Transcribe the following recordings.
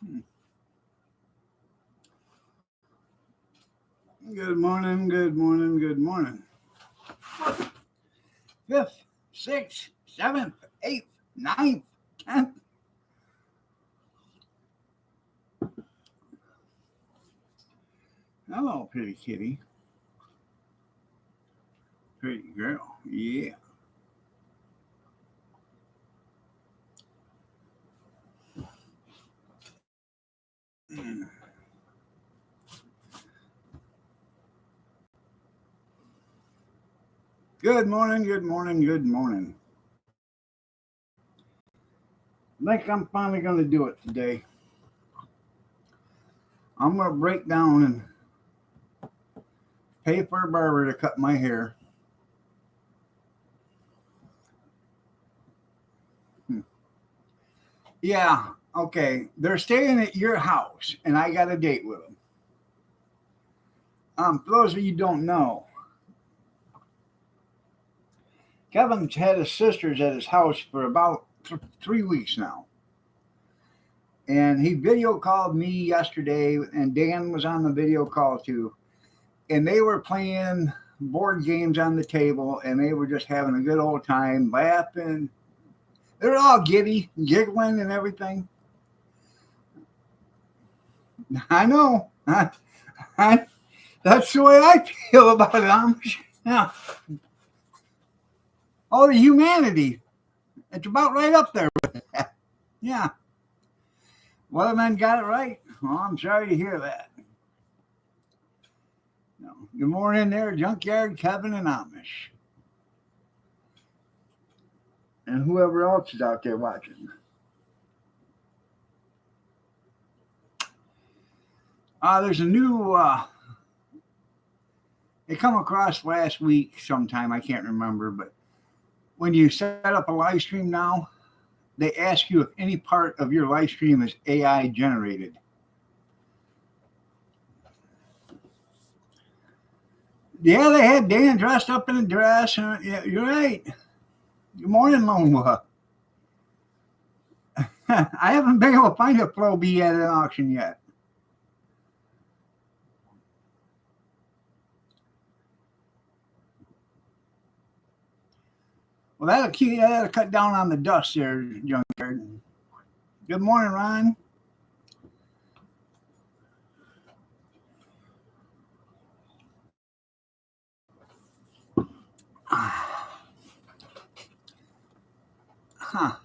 Hmm. Good morning, good morning, good morning. Fifth, sixth, seventh, eighth, ninth, 10th. Hello, pretty kitty. Pretty girl. Yeah. Mm. Good morning, good morning, good morning. I think I'm finally going to do it today. I'm going to break down and pay for a barber to cut my hair. Hmm. Yeah, okay. They're staying at your house, and I got a date with them. For those of you who don't know, Kevin's had his sisters at his house for about 3 weeks now. And he video called me yesterday, and Dan was on the video call too. And they were playing board games on the table, and they were just having a good old time, laughing. They were all giddy, giggling, and everything. I know. I, that's the way I feel about it. Yeah. Oh, the humanity. It's about right up there with it. Yeah. Weatherman got it right. Well, I'm sorry to hear that. No. Good morning there, Junkyard, Kevin, and Amish. And whoever else is out there watching. There's a new, it come across last week sometime, I can't remember, but when you set up a live stream now, they ask you if any part of your live stream is AI generated. Yeah, they had Dan dressed up in a dress. And, yeah, you're right. Good morning, Lone Wolf. I haven't been able to find a Pro B at an auction yet. Well, that'll cut down on the dust there, Junkyard. Good morning, Ron. Huh.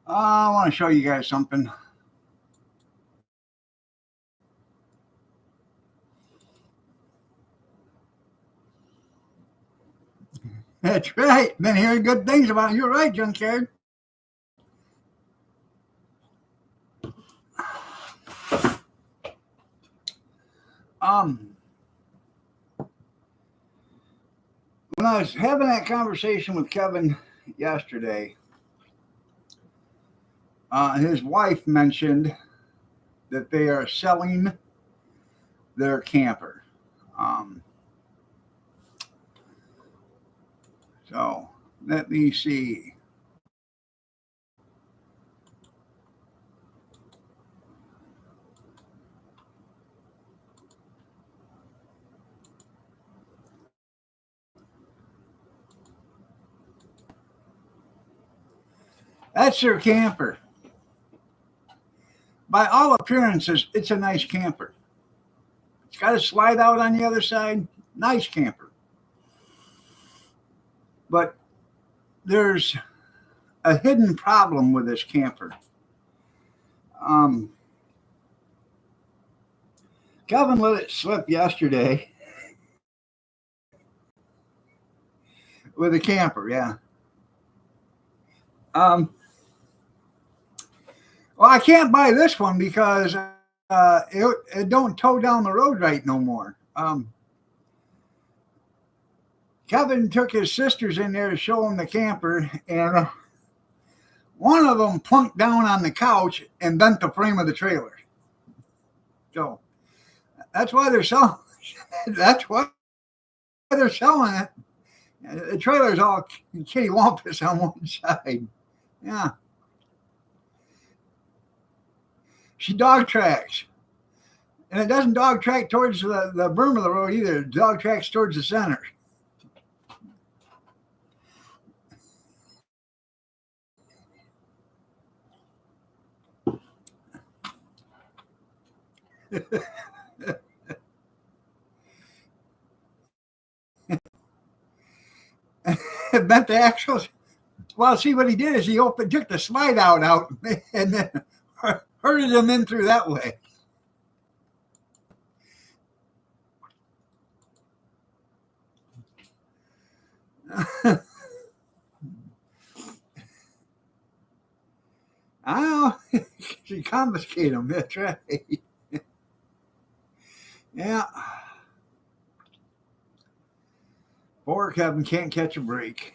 Uh, I want to show you guys something. That's right. Been hearing good things about it. You're right, Junkyard. Um, when I was having that conversation with Kevin yesterday, his wife mentioned that they are selling their camper. Um, so let me see. That's their camper. By all appearances, it's a nice camper. It's got a slide out on the other side. Nice camper. But there's a hidden problem with this camper. Um, Kevin let it slip yesterday with a camper, yeah. Um, well, I can't buy this one because it don't tow down the road right no more. Kevin took his sisters in there to show him the camper, and one of them plunked down on the couch and bent the frame of the trailer. So that's why they're selling. That's why they're selling it. The trailer's all kitty wampus on one side. Yeah. She dog tracks. And it doesn't dog track towards the berm of the road either. It dog tracks towards the center. Bent the axles. Well, see what he did is he took the slide out and then herded them in through that way. Oh, she confiscated them. That's right. Yeah. Poor Kevin can't catch a break.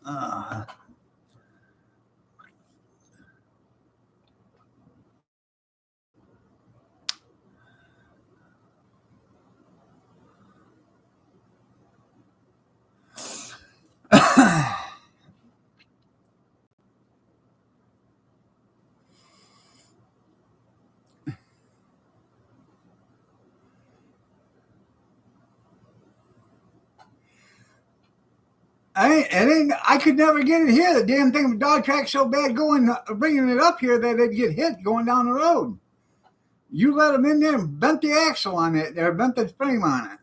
Uh, I could never get it here. The damn thing, dog track's so bad bringing it up here that it'd get hit going down the road. You let them in there and bent the axle on it, or bent the frame on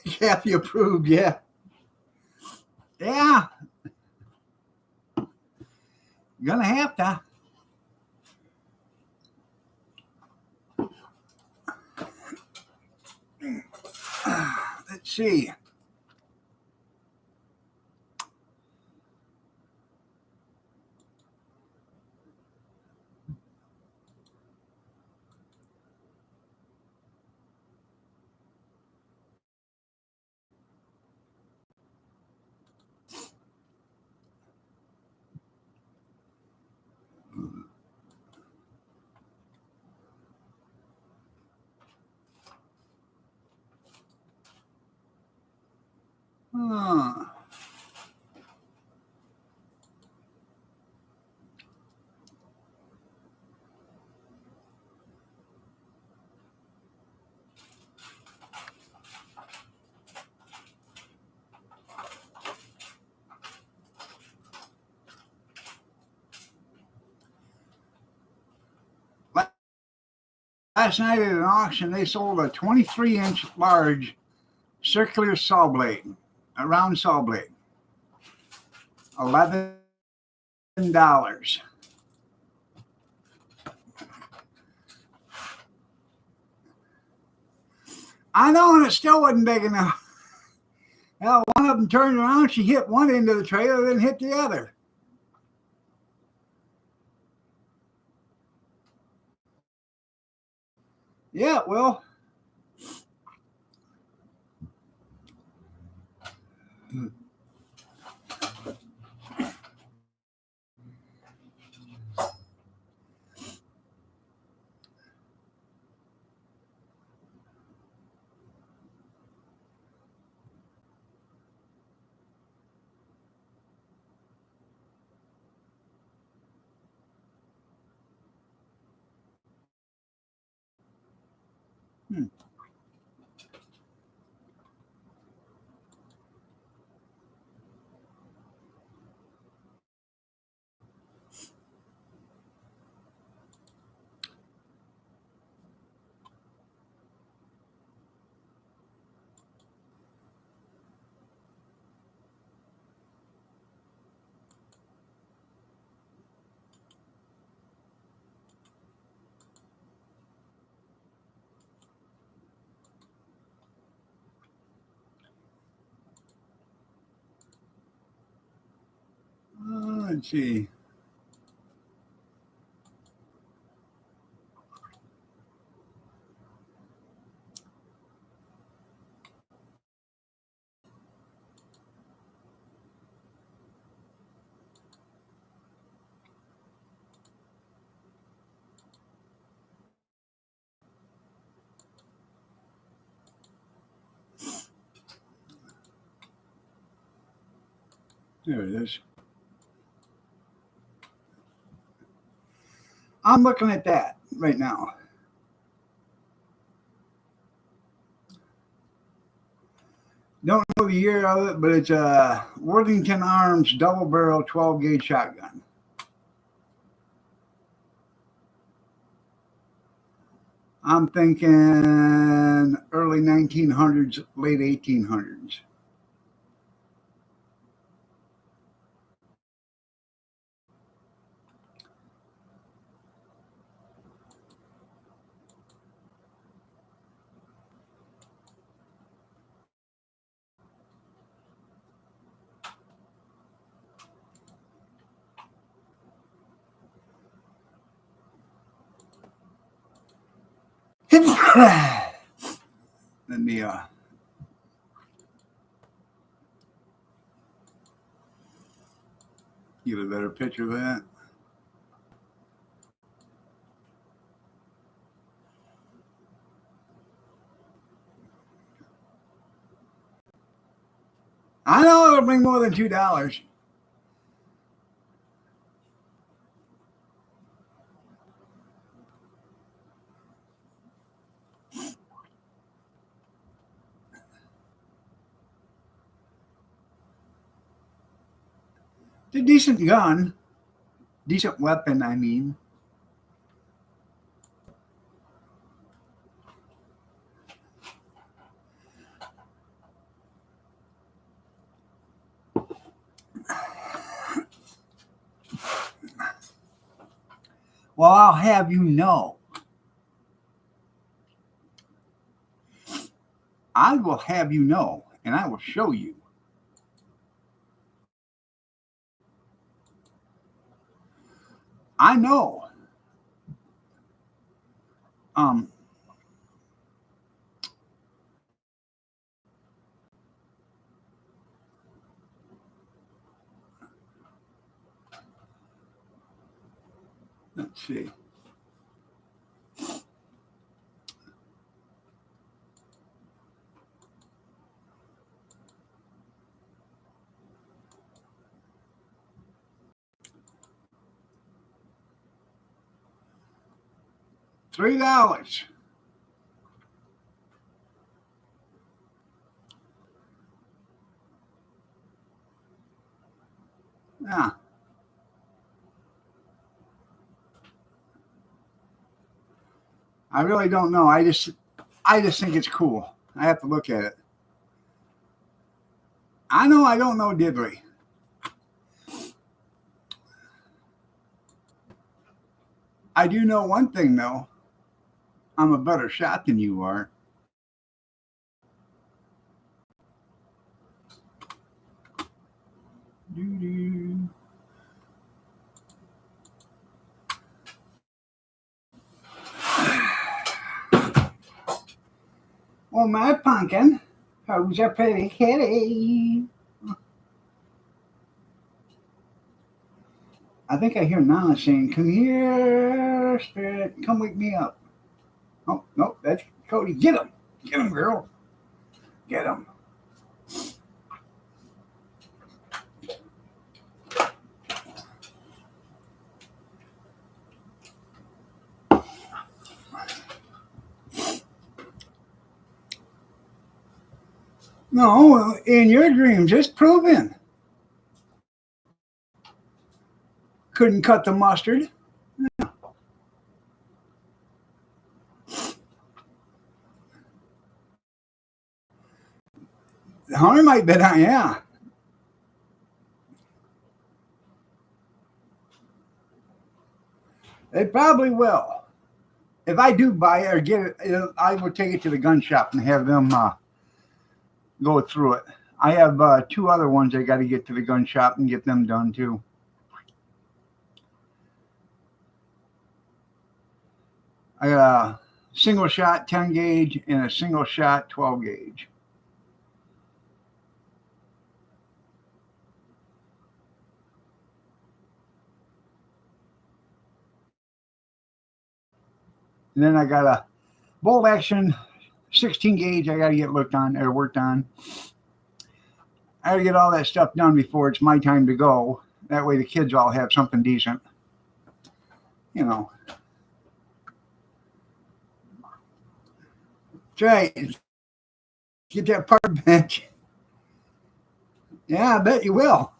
it. Kathy approved, yeah. Yeah. Gonna have to. Let's see. Huh. Last night at an auction, they sold a 23-inch large circular saw blade, a round saw blade. $11. I know, and it still wasn't big enough. Hell, one of them turned around, she hit one end of the trailer, then hit the other. Yeah, well. Hmm. Let's see. There it is. I'm looking at that right now. Don't know the year of it, but it's a Worthington Arms double barrel 12 gauge shotgun. I'm thinking early 1900s, late 1800s. Let me get a better picture of that. I know it'll bring more than $2. It's a decent gun, decent weapon. I mean, well, I'll have you know. I will have you know, and I will show you. I know. Um, let's see. $3. Yeah, I really don't know. I just think it's cool. I have to look at it. I know I don't know diddly. I do know one thing though. I'm a better shot than you are. Doo-doo. Well, my pumpkin, who's a pretty kitty? I think I hear Nana saying, "Come here, spirit, come wake me up." Oh, no, that's Cody. Get him, girl, get him. No, in your dreams, it's proven. Couldn't cut the mustard. The hunter might bet on, yeah. They probably will. If I do buy it or get it, I will take it to the gun shop and have them go through it. I have two other ones I got to get to the gun shop and get them done too. I got a single shot 10 gauge and a single shot 12 gauge. And then I got a bolt action 16 gauge I got to get looked on or worked on. I got to get all that stuff done before it's my time to go. That way the kids all have something decent. You know. That's right. Get that park bench. Yeah, I bet you will.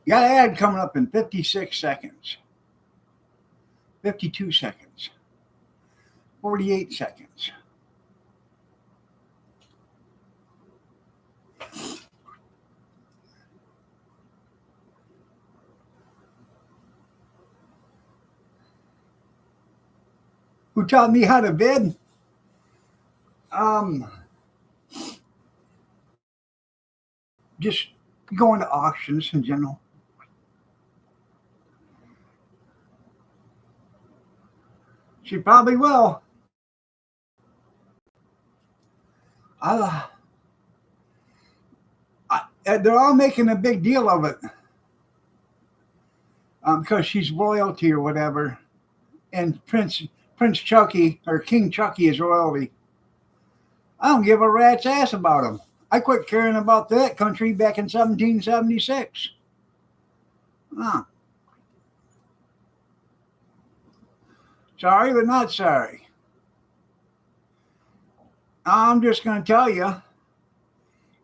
You got an ad coming up in 56 seconds, 52 seconds, 48 seconds. Who taught me how to bid? Just going to auctions in general. She probably will. They're all making a big deal of it because she's royalty or whatever, and Prince Chucky or King Chucky is royalty. I don't give a rat's ass about him. I quit caring about that country back in 1776. Huh. Sorry, but not sorry. I'm just going to tell you,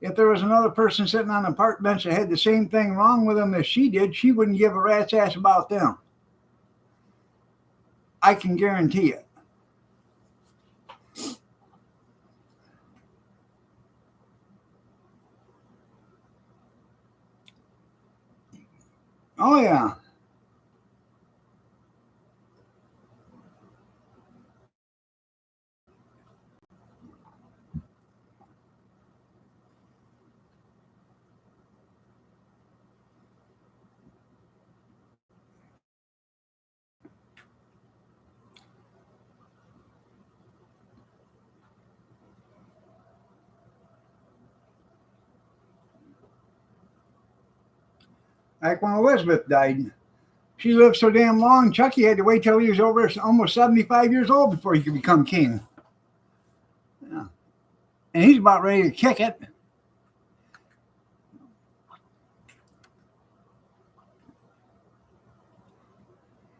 if there was another person sitting on a park bench that had the same thing wrong with them as she did, she wouldn't give a rat's ass about them. I can guarantee it. Oh, yeah. Like when Elizabeth died, she lived so damn long, Chucky had to wait till he was over almost 75 years old before he could become king. Yeah. And he's about ready to kick it.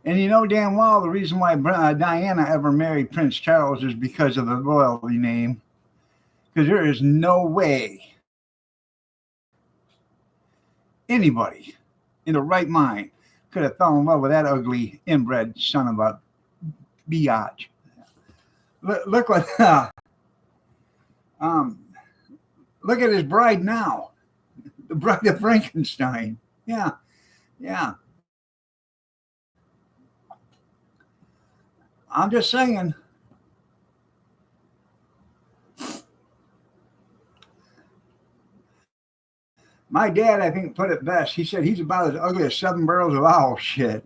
And you know damn well the reason why Diana ever married Prince Charles is because of the royalty name. Because there is no way anybody in the right mind could have fell in love with that ugly inbred son of a biatch. Look what look at his bride now, the bride of Frankenstein. Yeah, yeah. I'm just saying. My dad, I think, put it best. He said he's about as ugly as 7 barrels of owl shit.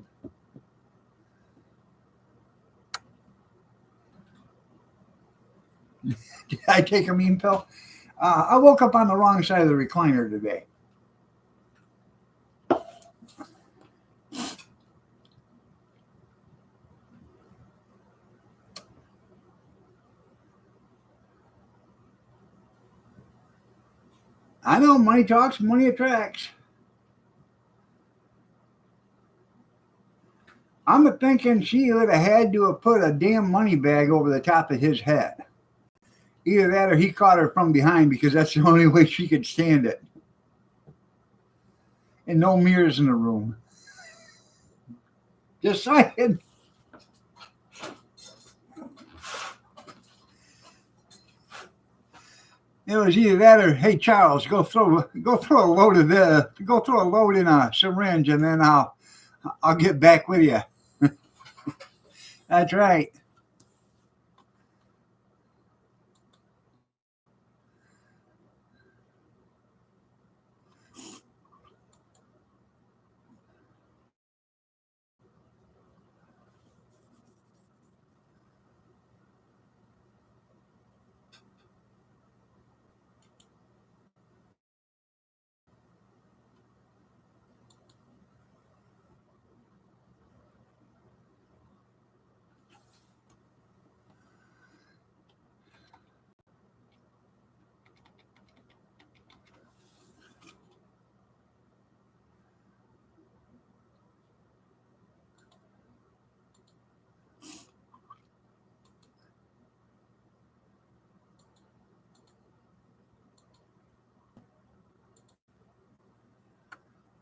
Did I take a mean pill? I woke up on the wrong side of the recliner today. I know money talks, money attracts. I'm thinking she would have had to have put a damn money bag over the top of his head. Either that or he caught her from behind because that's the only way she could stand it. And no mirrors in the room. Just saying. It was either that or, hey Charles, go throw a load in a syringe and then I'll get back with you. That's right.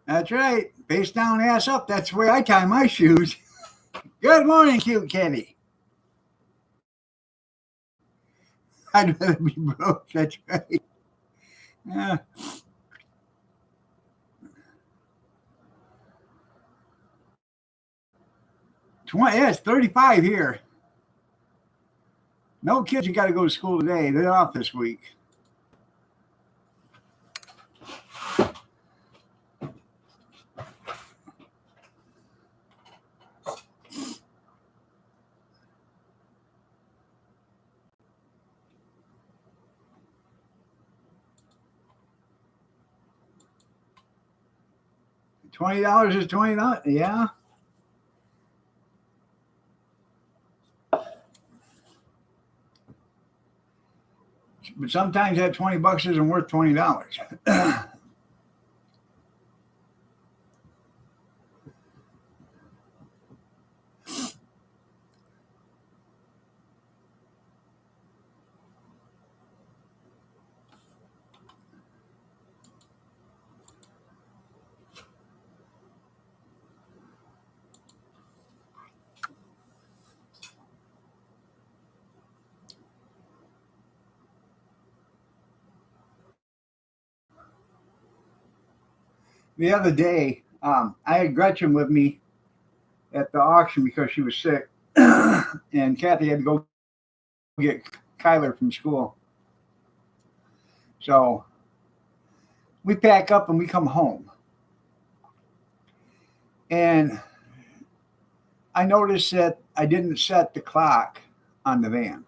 That's right. Face down, ass up. That's where I tie my shoes. Good morning, cute kitty. I'd rather be broke. That's right. Yeah. 20, yeah, it's 35 here. No kids, you got to go to school today. They're off this week. $20 is $20. Yeah. But sometimes that $20 isn't worth $20. The other day, I had Gretchen with me at the auction because she was sick, and Kathy had to go get Kyler from school. So we pack up and we come home. And I noticed that I didn't set the clock on the van.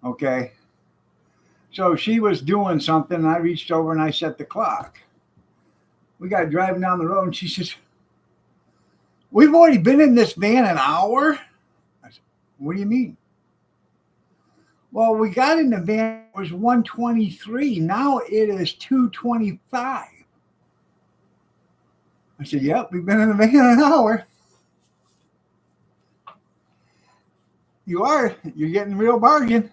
Okay. So she was doing something, and I reached over and I set the clock. We got driving down the road, and she says, "We've already been in this van an hour?" I said, "What do you mean?" "Well, we got in the van, it was 1:23. Now it is 2:25. I said, "Yep, we've been in the van an hour." You are. You're getting a real bargain.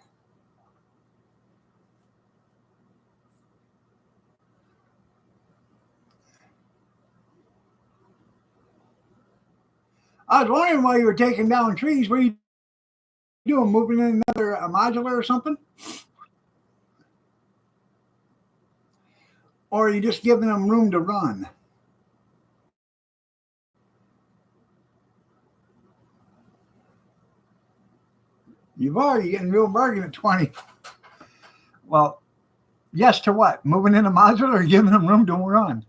I was wondering why you were taking down trees. What are you doing? Moving in another modular or something? Or are you just giving them room to run? You've already getting real bargain at 20. Well, yes to what? Moving in a modular or giving them room to run?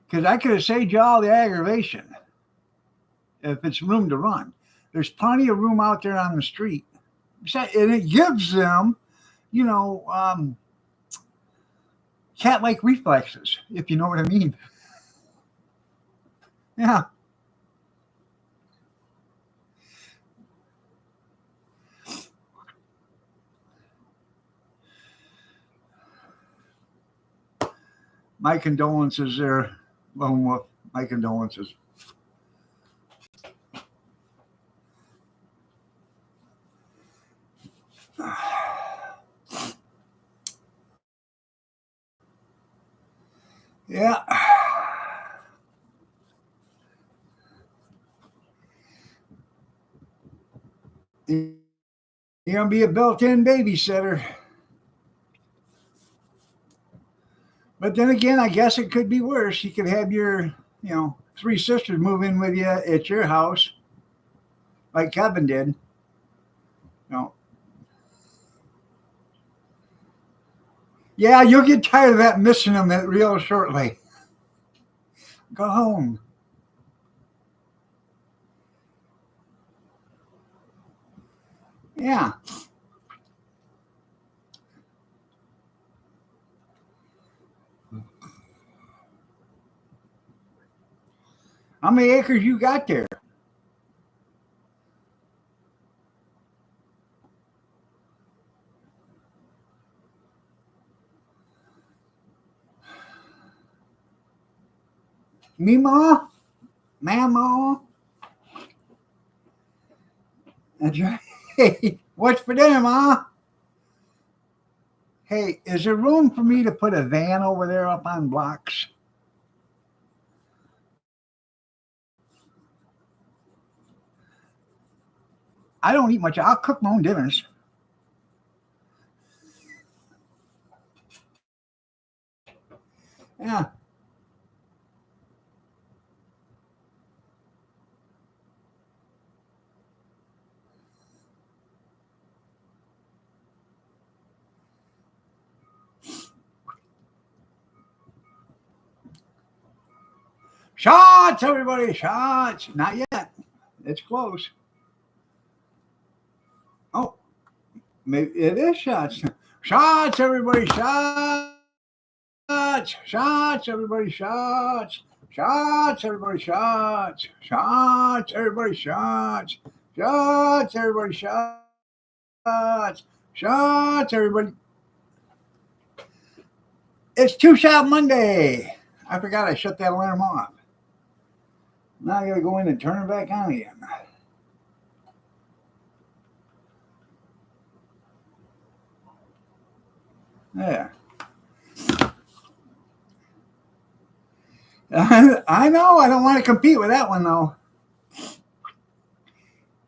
Because I could have saved you all the aggravation if it's room to run. There's plenty of room out there on the street. And it gives them, cat-like reflexes, if you know what I mean. Yeah. My condolences there, Lone Wolf. My condolences. Yeah. You're going to be a built-in babysitter. But then again, I guess it could be worse. You could have your, three sisters move in with you at your house, like Kevin did. Yeah, you'll get tired of that missing them real shortly. Go home. Yeah. How many acres you got there? Meemaw? Mamaw? That's right. Hey, what's for dinner, Ma? Hey, is there room for me to put a van over there up on blocks? I don't eat much. I'll cook my own dinners. Yeah. Shots, everybody, shots. Not yet. It's close. Oh, maybe it is shots. Shots, everybody, shots. Shots, everybody, shots. Shots, everybody, shots. Shots, everybody, shots. Shots, everybody, shots. Shots, everybody. It's Two Shot Monday. I forgot I shut that alarm off. Now I gotta go in and turn it back on again. Yeah. I know. I don't want to compete with that one, though.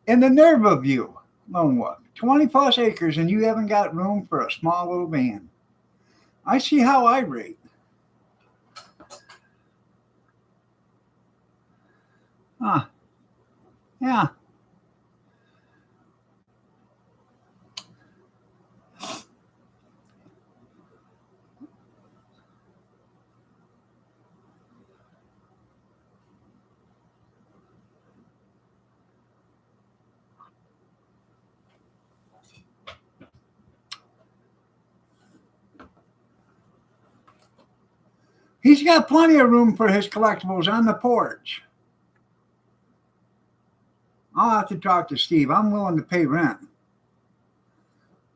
And the nerve of you, Lone Wolf, 20 plus acres, and you haven't got room for a small little van. I see how I rate. Huh. Yeah. He's got plenty of room for his collectibles on the porch. I'll have to talk to Steve. I'm willing to pay rent.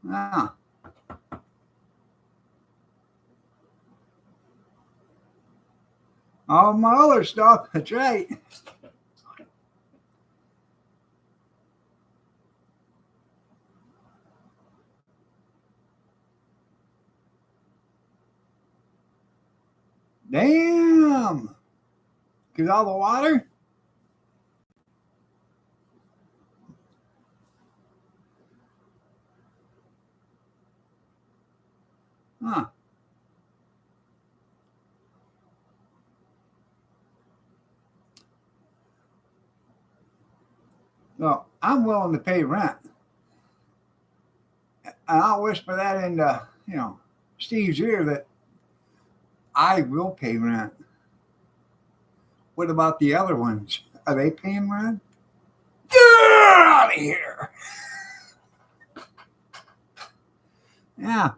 Yeah. All my other stuff. That's right. Damn. Because all the water? Huh. Well, I'm willing to pay rent. And I'll whisper that into, Steve's ear that I will pay rent. What about the other ones? Are they paying rent? Get out of here. Yeah.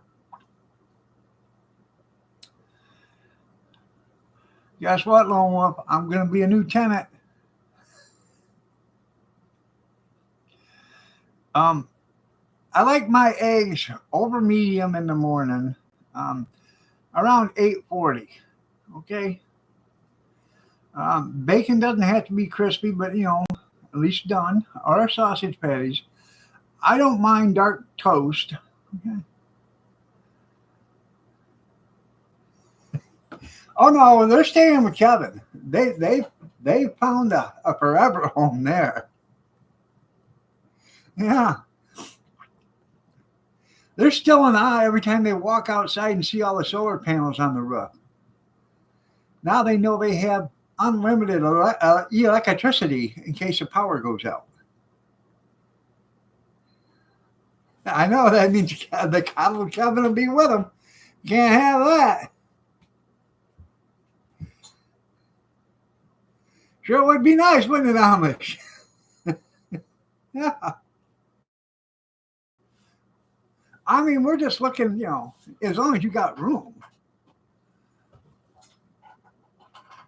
Guess what, Lone Wolf? I'm going to be a new tenant. I like my eggs over medium in the morning, around 8:40. Okay. Bacon doesn't have to be crispy, but at least done. Or sausage patties. I don't mind dark toast. Okay. Oh no, they're staying with Kevin. They found a forever home there. Yeah. They're still in awe every time they walk outside and see all the solar panels on the roof. Now they know they have unlimited electricity in case the power goes out. I know that means the coddle Kevin will be with them. Can't have that. Sure would be nice, wouldn't it, Amish? Yeah. I mean, we're just looking, as long as you got room.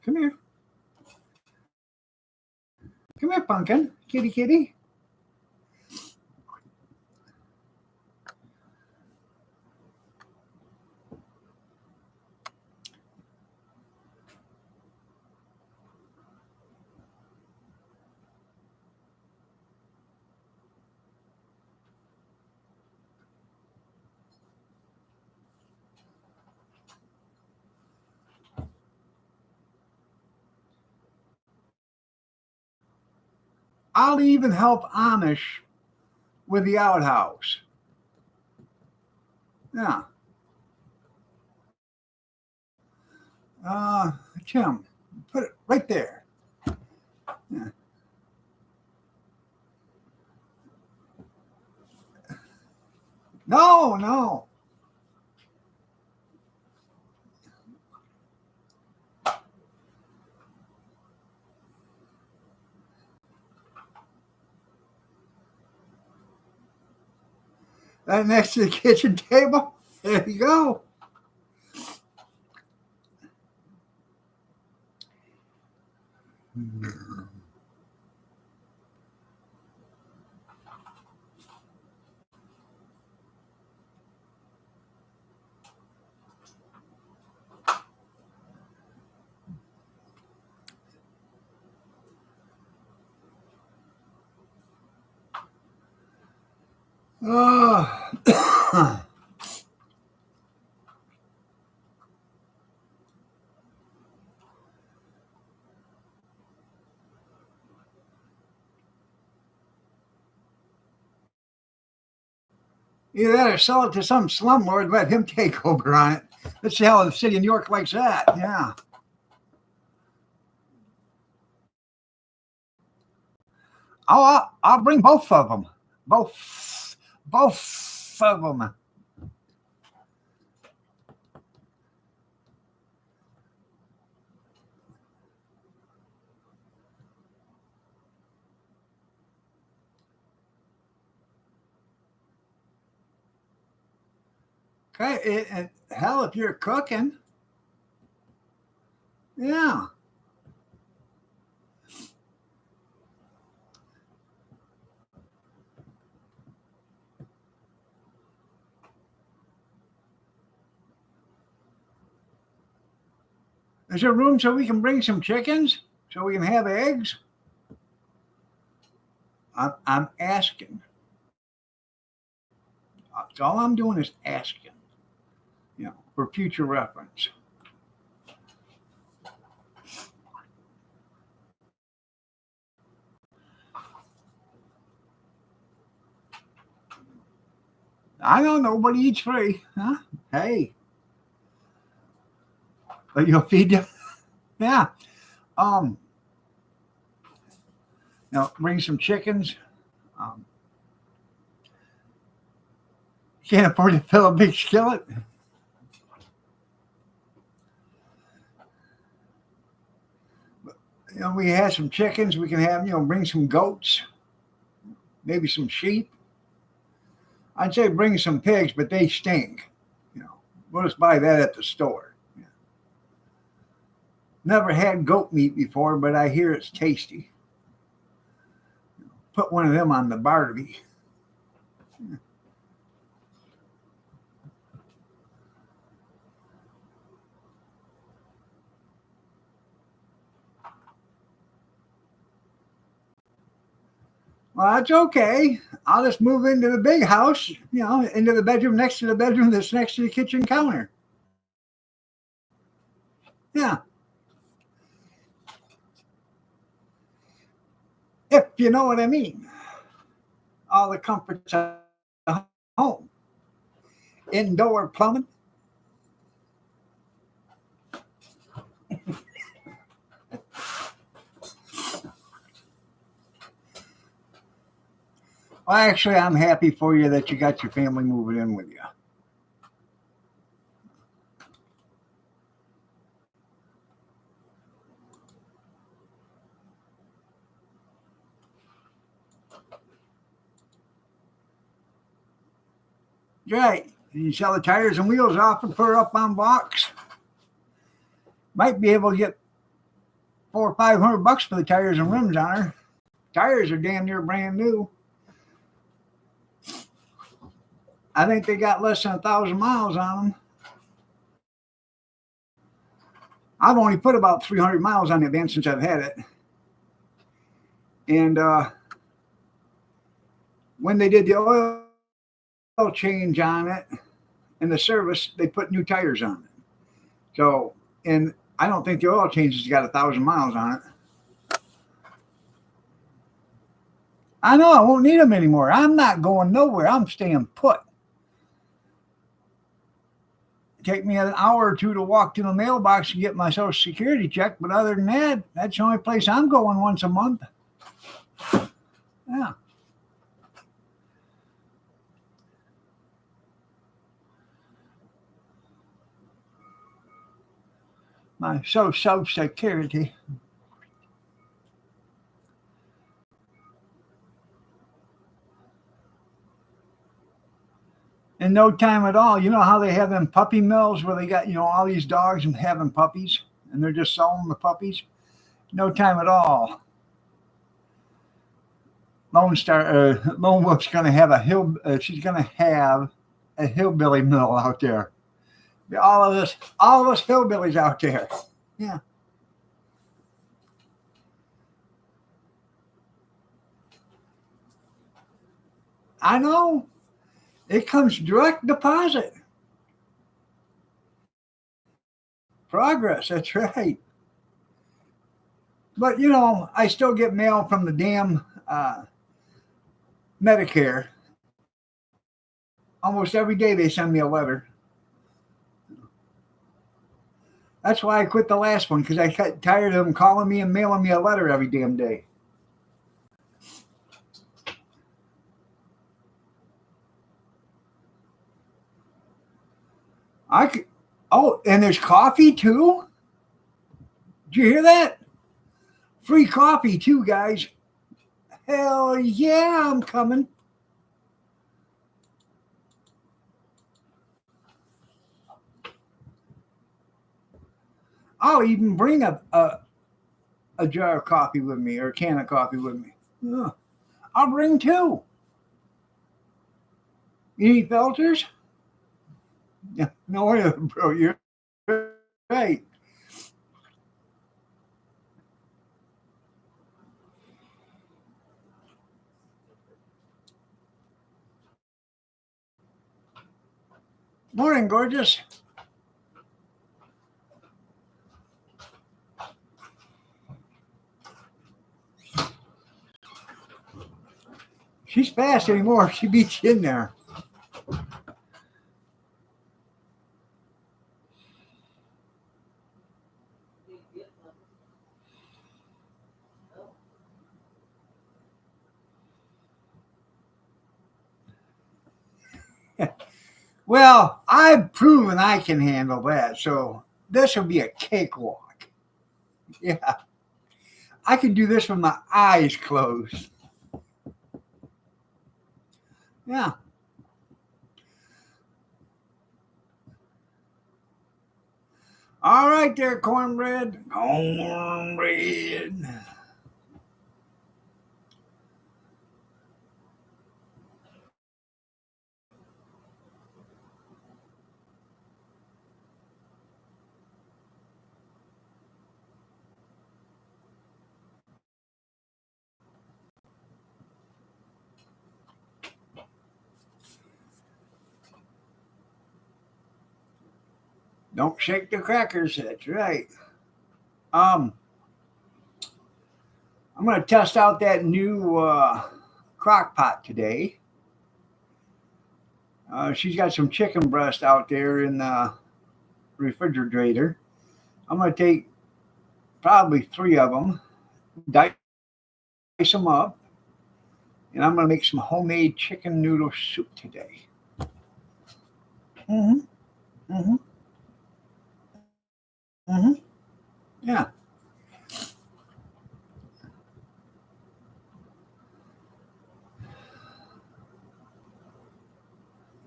Come here. Come here, pumpkin. Kitty, kitty. I'll even help Amish with the outhouse. Yeah. Uh, Tim, put it right there. Yeah. No, no. Right next to the kitchen table. There you go. Oh. Either that or sell it to some slumlord and let him take over on it. Let's see how the city of New York likes that. Yeah. I'll bring both of them. Both of them. Okay. Hell, if you're cooking, yeah. Is there room so we can bring some chickens so we can have eggs? I'm asking. That's all I'm doing is asking, for future reference. I know nobody eats free, huh? Hey, but you'll feed them. Yeah. Um, bring some chickens. Um, can't afford to fill a big skillet. We have some chickens. We can have, bring some goats, maybe some sheep. I'd say bring some pigs, but they stink. We'll just buy that at the store. Never had goat meat before, but I hear it's tasty. Put one of them on the barbie. Well, that's okay. I'll just move into the big house, into the bedroom next to the bedroom that's next to the kitchen counter. Yeah, if you know what I mean. All the comforts of home, indoor plumbing. Well, actually, I'm happy for you that you got your family moving in with you. Right. You sell the tires and wheels off and put her up on box. Might be able to get 400 or 500 bucks for the tires and rims on her. Tires are damn near brand new. I think they got less than 1,000 miles on them. I've only put about 300 miles on the van since I've had it. And when they did the oil change on it and the service, they put new tires on it. So, and I don't think the oil change has got 1,000 miles on it. I know I won't need them anymore. I'm not going nowhere. I'm staying put. Take me an hour or two to walk to the mailbox and get my Social Security check, but other than that, that's the only place I'm going once a month. Yeah. My Social Security. In no time at all. You know how they have them puppy mills where they got, all these dogs and having puppies and they're just selling the puppies? No time at all. Lone Wolf's going to have she's going to have a hillbilly mill out there. All of us hillbillies out there. Yeah. I know. It comes direct deposit. Progress. That's right. But I still get mail from the damn Medicare. Almost every day they send me a letter. That's why I quit the last one because I got tired of them calling me and mailing me a letter every damn day. I could, oh, and there's coffee too. Did you hear that? Free coffee too, guys. Hell yeah, I'm coming. I'll even bring a jar of coffee with me or a can of coffee with me. Yeah. I'll bring two. You need filters? Yeah, no, bro, you're right. Morning, gorgeous. She's fast anymore. She beats you in there. Well, I've proven I can handle that, so this will be a cakewalk. Yeah, I can do this with my eyes closed. Yeah. All right there, cornbread. Cornbread. Don't shake the crackers. That's right. Um, I'm going to test out that new crock pot today. She's got some chicken breast out there in the refrigerator. I'm going to take probably three of them, dice them up, and I'm going to make some homemade chicken noodle soup today. Mm-hmm. Mm-hmm. Mm-hmm. Yeah.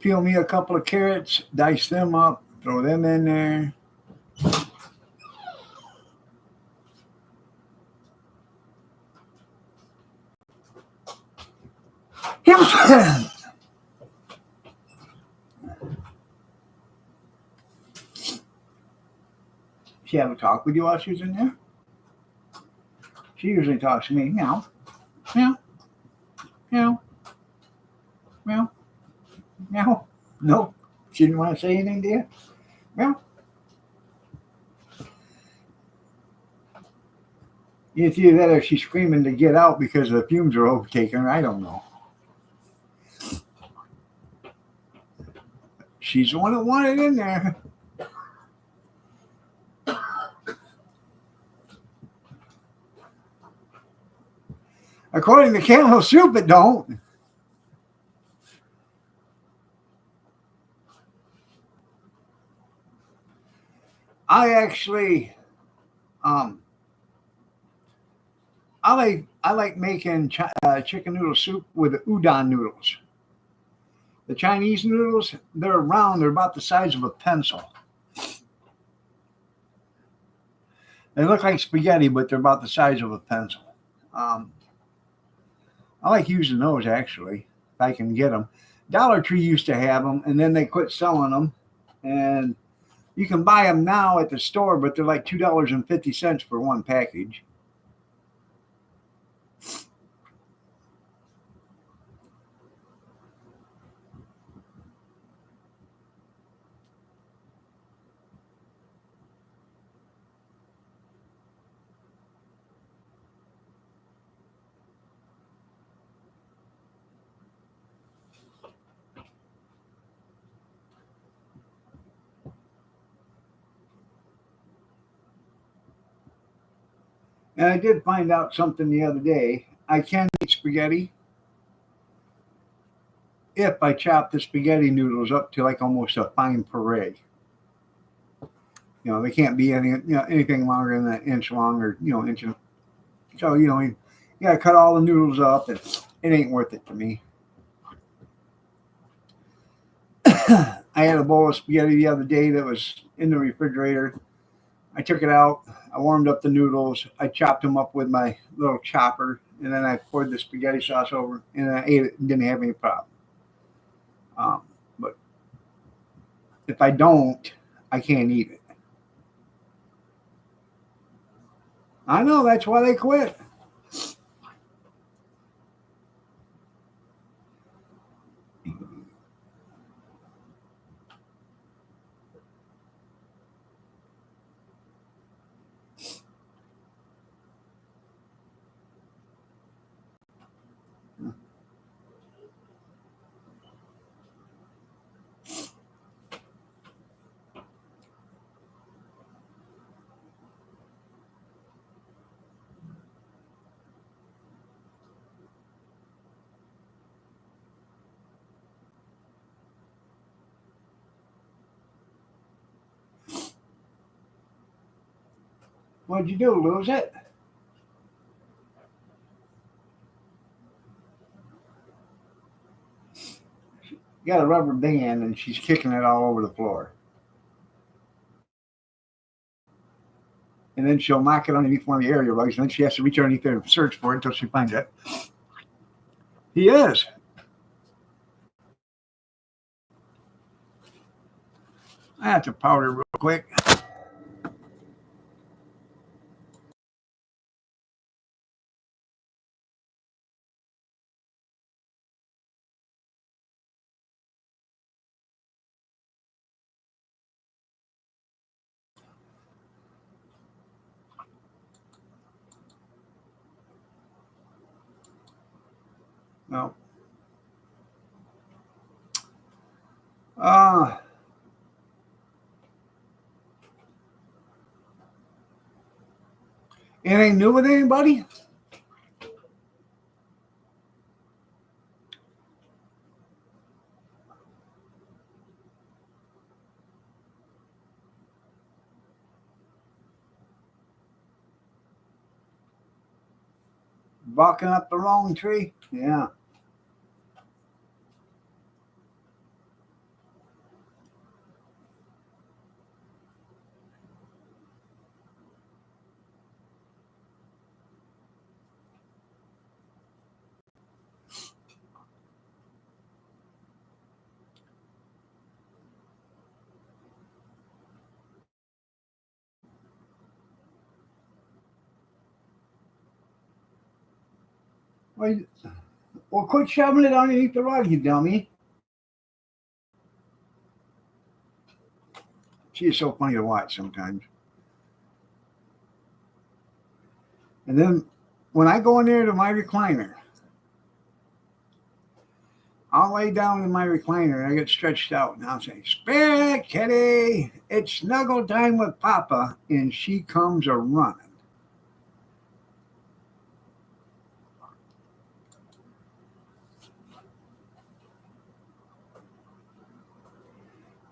Peel me a couple of carrots, dice them up, throw them in there. She have a talk with you while she's in there? She usually talks to me. Meow, meow, meow, meow, meow. No, she didn't want to say anything to you. Meow. It's either that or she's screaming to get out because the fumes are overtaking her. I don't know. She's the one that wanted in there. According to Camel Soup, it don't. I actually, um, I like making chicken noodle soup with the udon noodles. The Chinese noodles, they're round. They're about the size of a pencil. They look like spaghetti, but they're about the size of a pencil. Um, I like using those actually, if I can get them. Dollar Tree used to have them, and then they quit selling them. And you can buy them now at the store, but they're like $2.50 for one package. And I did find out something the other day. I can eat spaghetti if I chop the spaghetti noodles up to like almost a fine puree. They can't be anything longer than an inch long or inch. So you gotta cut all the noodles up, and it ain't worth it to me. I had a bowl of spaghetti the other day that was in the refrigerator. I took it out. I warmed up the noodles. I chopped them up with my little chopper, and then I poured the spaghetti sauce over, and I ate it and didn't have any problem. But if I don't, I can't eat it. I know that's why they quit. What'd you do? Lose it? Got a rubber band, and she's kicking it all over the floor. And then she'll knock it underneath one of the area rugs, and then she has to reach underneath there and search for it until she finds it. He is. I have to powder real quick. No. Uh, Anything new with anybody? Barking up the wrong tree? Yeah. Well, well, quit shoving it underneath the rug, you dummy. She is so funny to watch sometimes. And then when I go in there to my recliner, I'll lay down in my recliner and I get stretched out and I'll say, Spirit, kitty, it's snuggle time with Papa. And she comes a running.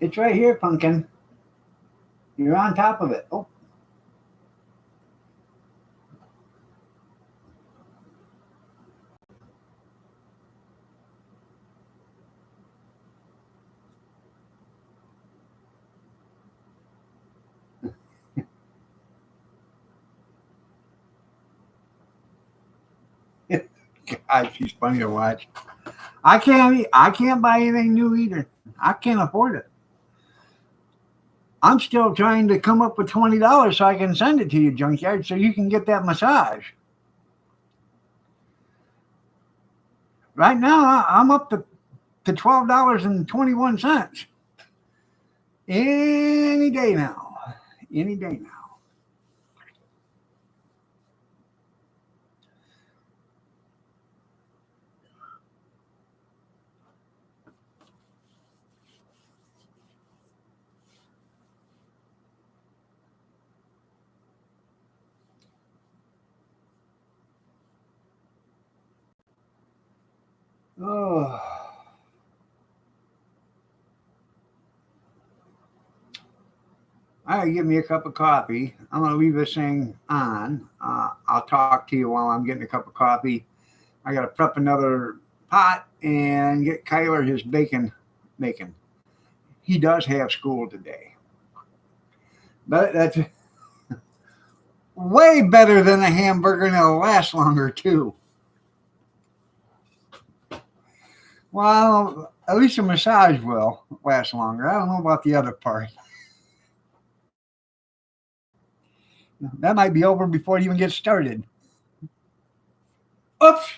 It's right here, pumpkin. You're on top of it. Oh, God, she's funny to watch. I can't buy anything new either. I can't afford it. I'm still trying to come up with $20 so I can send it to you, junkyard, so you can get that massage. Right now, I'm up to $12.21. Any day now. Any day now. Oh, all right, give me a cup of coffee. I'm going to leave this thing on. I'll talk to you while I'm getting a cup of coffee. I got to prep another pot and get Kyler his bacon making. He does have school today, but that's way better than a hamburger and it'll last longer too. Well, at least a massage will last longer. I don't know about the other part. That might be over before it even gets started. Oops.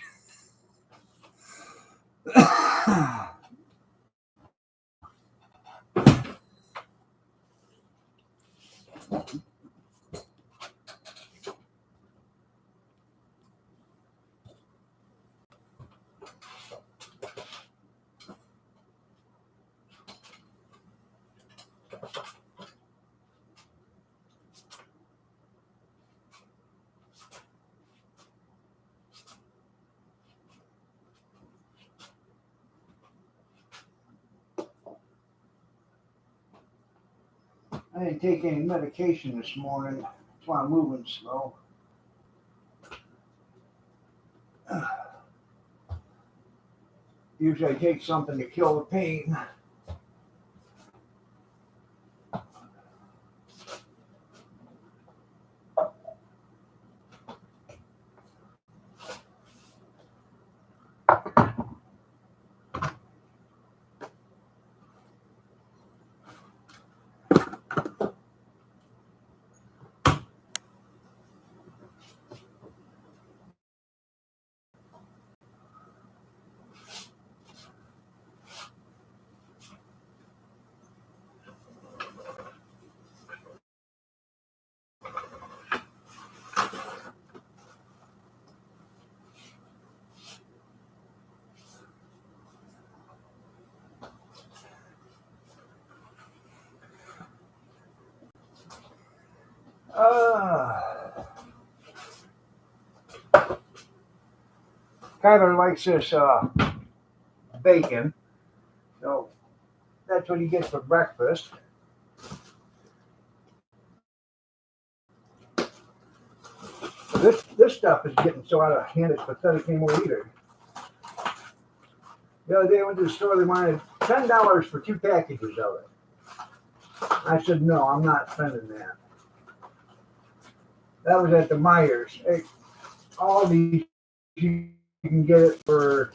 I didn't take any medication this morning. That's why I'm moving slow. Usually I take something to kill the pain. Kyler likes this bacon, so that's what he gets for breakfast. This stuff is getting so out of hand it's pathetic anymore either. The other day I went to the store, they wanted $10 for 2 packages of it. I said, no, I'm not spending that. That was at the Myers. Hey, all these, you can get it for,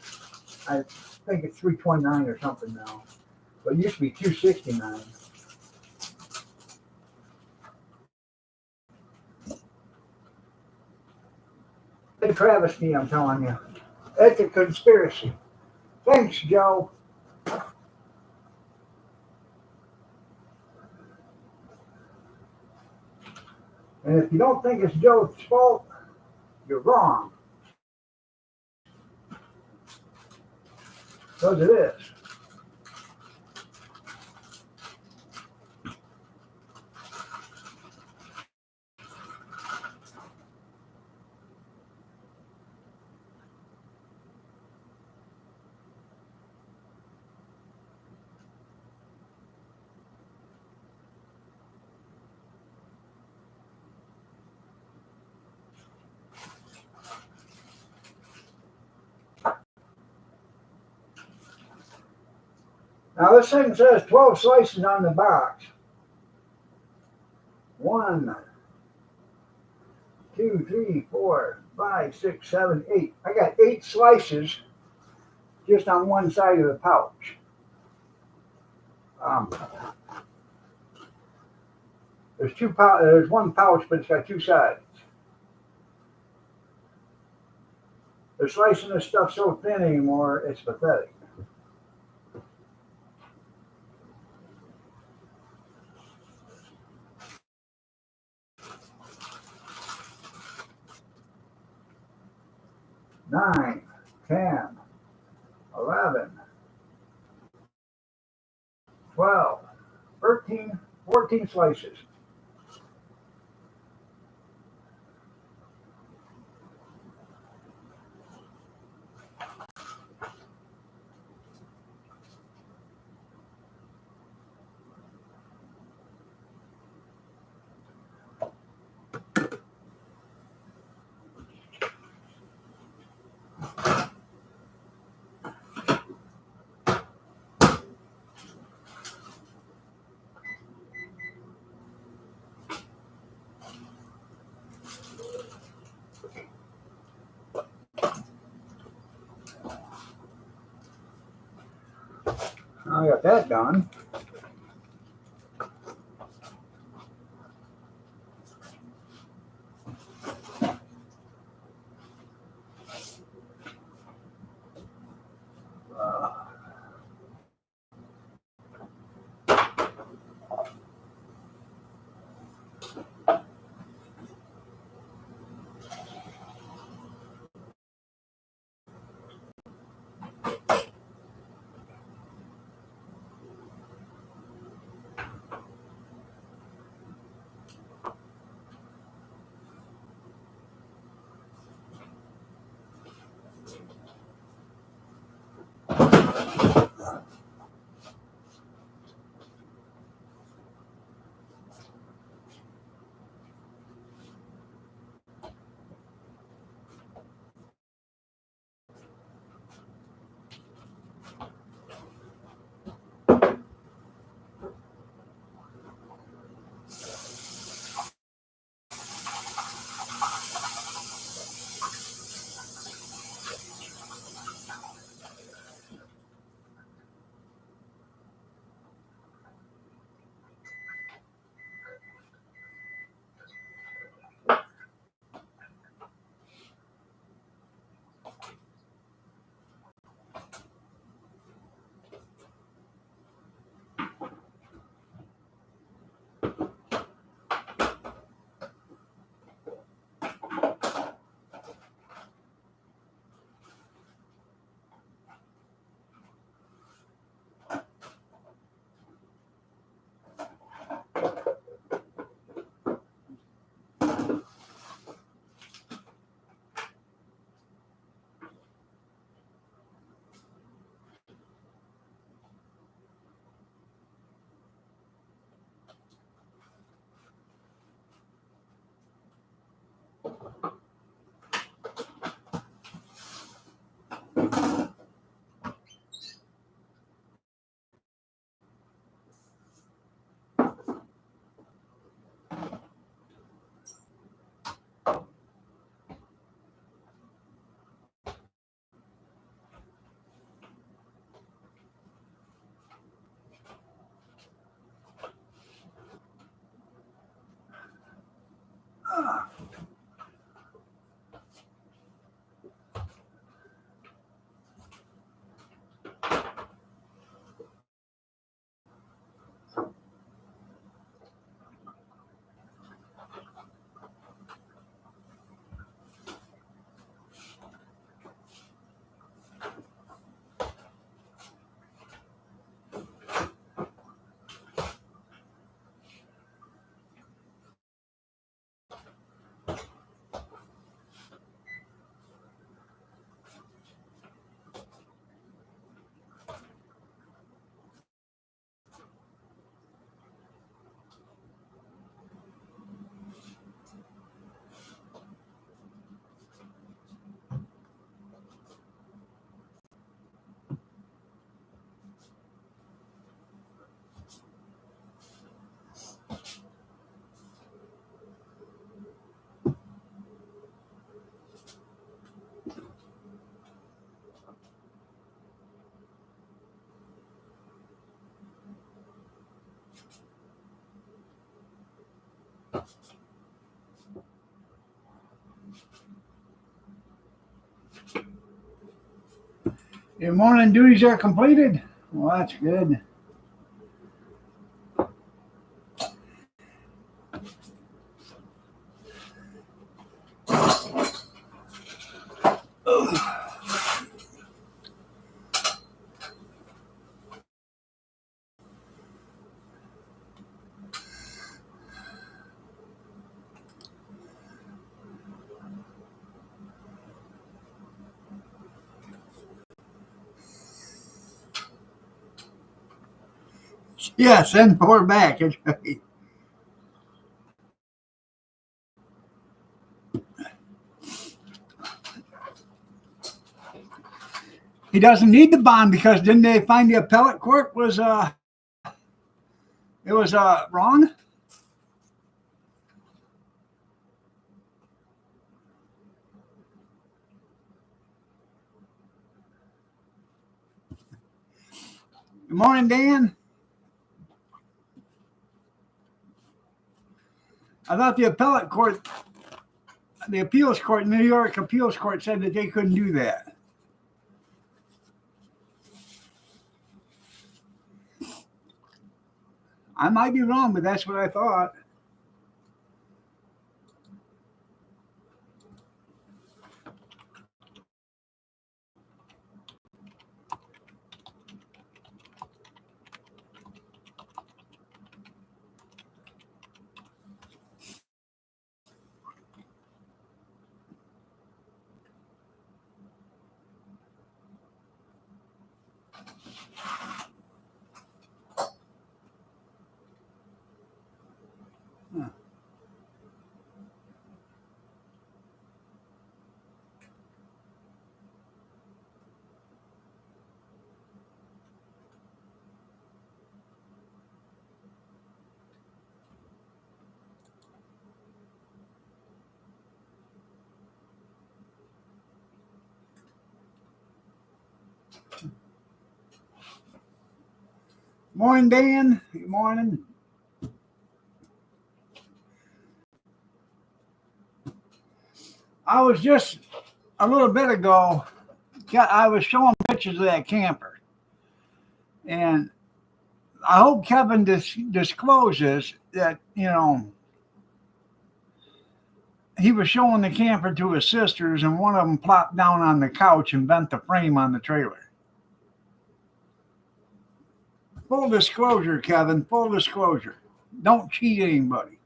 I think it's $3.29 or something now. But it used to be $2.69. It's a travesty, I'm telling you. It's a conspiracy. Thanks, Joe. And if you don't think it's Joe's fault, you're wrong. Because it is. Now this thing says 12 slices on the box. 1, 2, 3, 4, 5, 6, 7, 8. I got 8 slices just on one side of the pouch. There's one pouch, but it's got 2 sides. They're slicing this stuff so thin anymore, it's pathetic. Nine, 10, 11, 12, 13, 14 slices. I got that done. Your morning duties are completed? Well, that's good. Yeah, send four back. That's right. He doesn't need the bond because didn't they find the appellate court was it was wrong? Good morning, Dan. I thought the appellate court, the appeals court, New York appeals court said that they couldn't do that. I might be wrong, but that's what I thought. Huh. Morning, Dan. Good morning. I was just a little bit ago, I was showing pictures of that camper. And I hope Kevin discloses that, he was showing the camper to his sisters, and one of them plopped down on the couch and bent the frame on the trailer. Full disclosure, Kevin, full disclosure. Don't cheat anybody.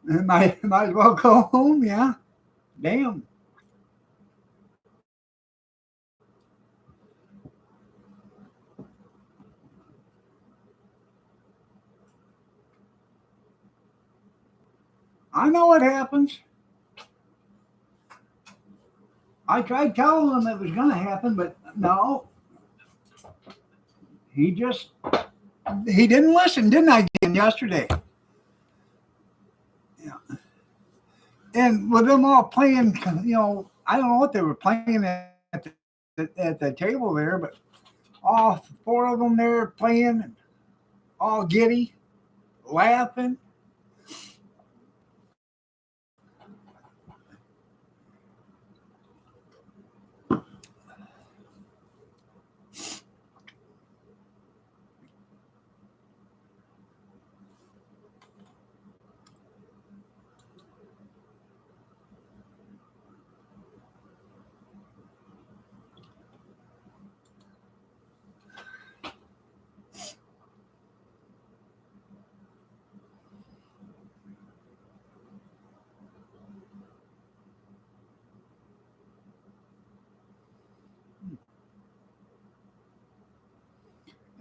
Might as well go home, yeah. Damn. I know what happens. I tried telling him it was going to happen, but no, he just he didn't listen, didn't I, Dan, yesterday? Yeah. And with them all playing, I don't know what they were playing at the table there, but all four of them there playing, all giddy, laughing.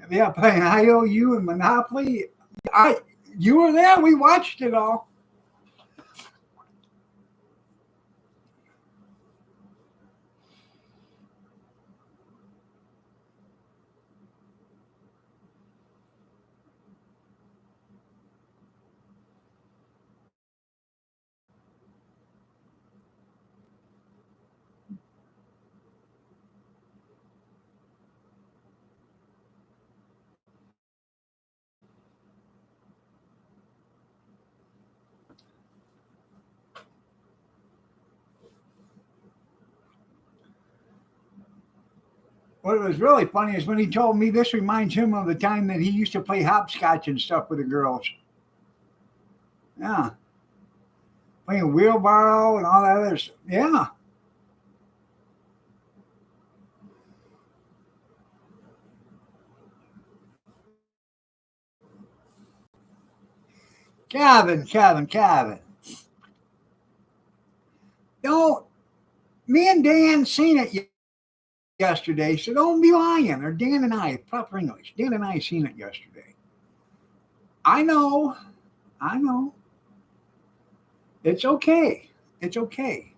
Yeah, playing IOU and Monopoly. I You were there. We watched it all. What was really funny is when he told me this reminds him of the time that he used to play hopscotch and stuff with the girls. Yeah, playing wheelbarrow and all that other stuff. Yeah, Kevin. Don't Me and Dan seen it yesterday, so don't be lying. Or Dan and I, proper English. Dan and I seen it yesterday. I know, I know. It's okay. It's okay.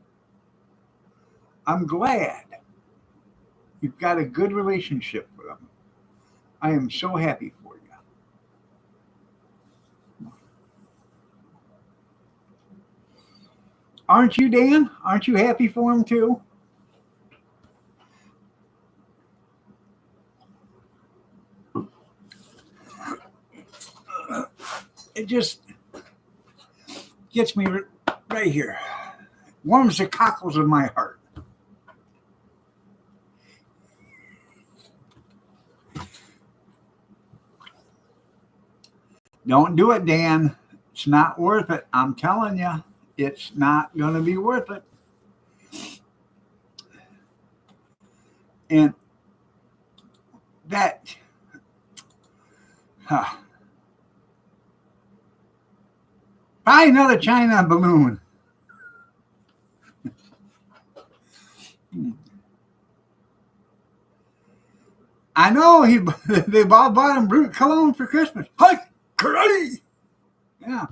I'm glad you've got a good relationship with them. I am so happy for you. Aren't you, Dan? Aren't you happy for him too? It just gets me right here. Warms the cockles of my heart. Don't do it, Dan. It's not worth it. I'm telling you, it's not going to be worth it. And that, huh, probably another China balloon. I know they all bought him brute cologne for Christmas. Hi, karate. Yeah,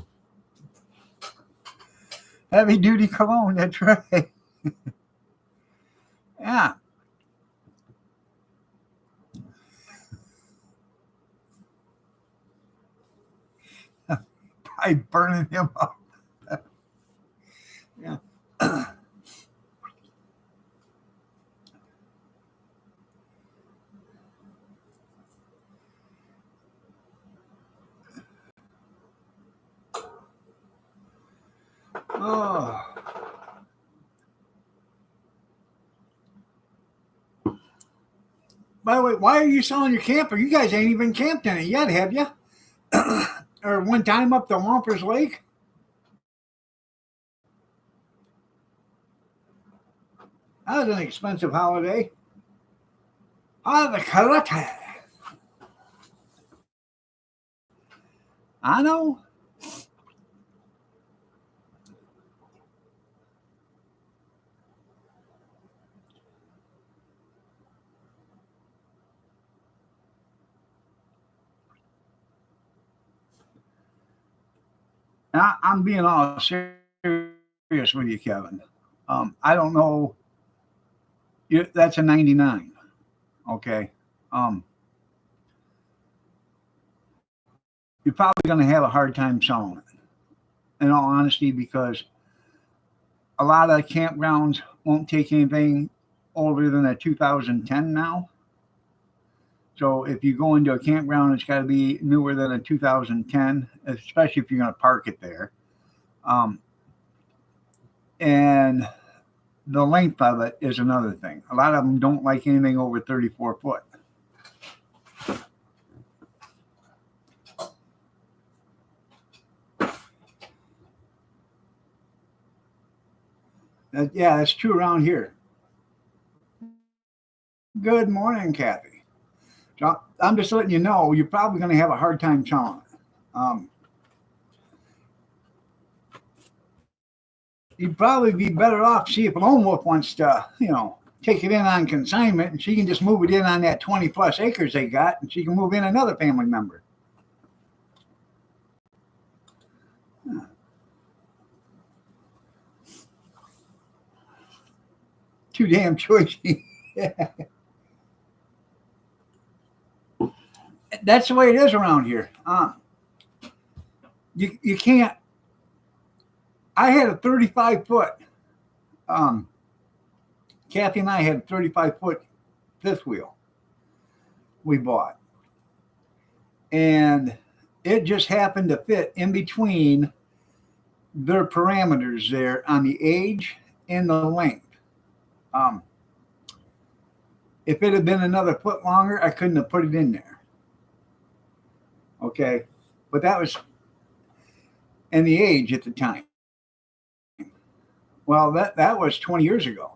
heavy duty cologne. That's right. Yeah, probably burning him up. Yeah. Oh. By the way, why are you selling your camper? You guys ain't even camped in it yet, have you? Or one time up the Wampers Lake? That was an expensive holiday. Ah, the karate. I know. I'm being all serious with you, Kevin. I don't know. That's a 99. Okay. Um, you're probably going to have a hard time selling it, in all honesty, because a lot of campgrounds won't take anything older than a 2010 now. So if you go into a campground, it's got to be newer than a 2010, especially if you're going to park it there. Um, and the length of it is another thing. A lot of them don't like anything over 34 foot. Yeah, that's true around here. Good morning, Kathy. So I'm just letting you know you're probably going to have a hard time selling it. You'd probably be better off see if Lone Wolf wants to, take it in on consignment, and she can just move it in on that 20 plus acres they got, and she can move in another family member. Too damn choicy. That's the way it is around here. You can't. I had a 35 foot. Kathy and I had a 35 foot fifth wheel we bought, and it just happened to fit in between their parameters there on the age and the length. If it had been another foot longer, I couldn't have put it in there. Okay, but that was and the age at the time. Well, that was 20 years ago,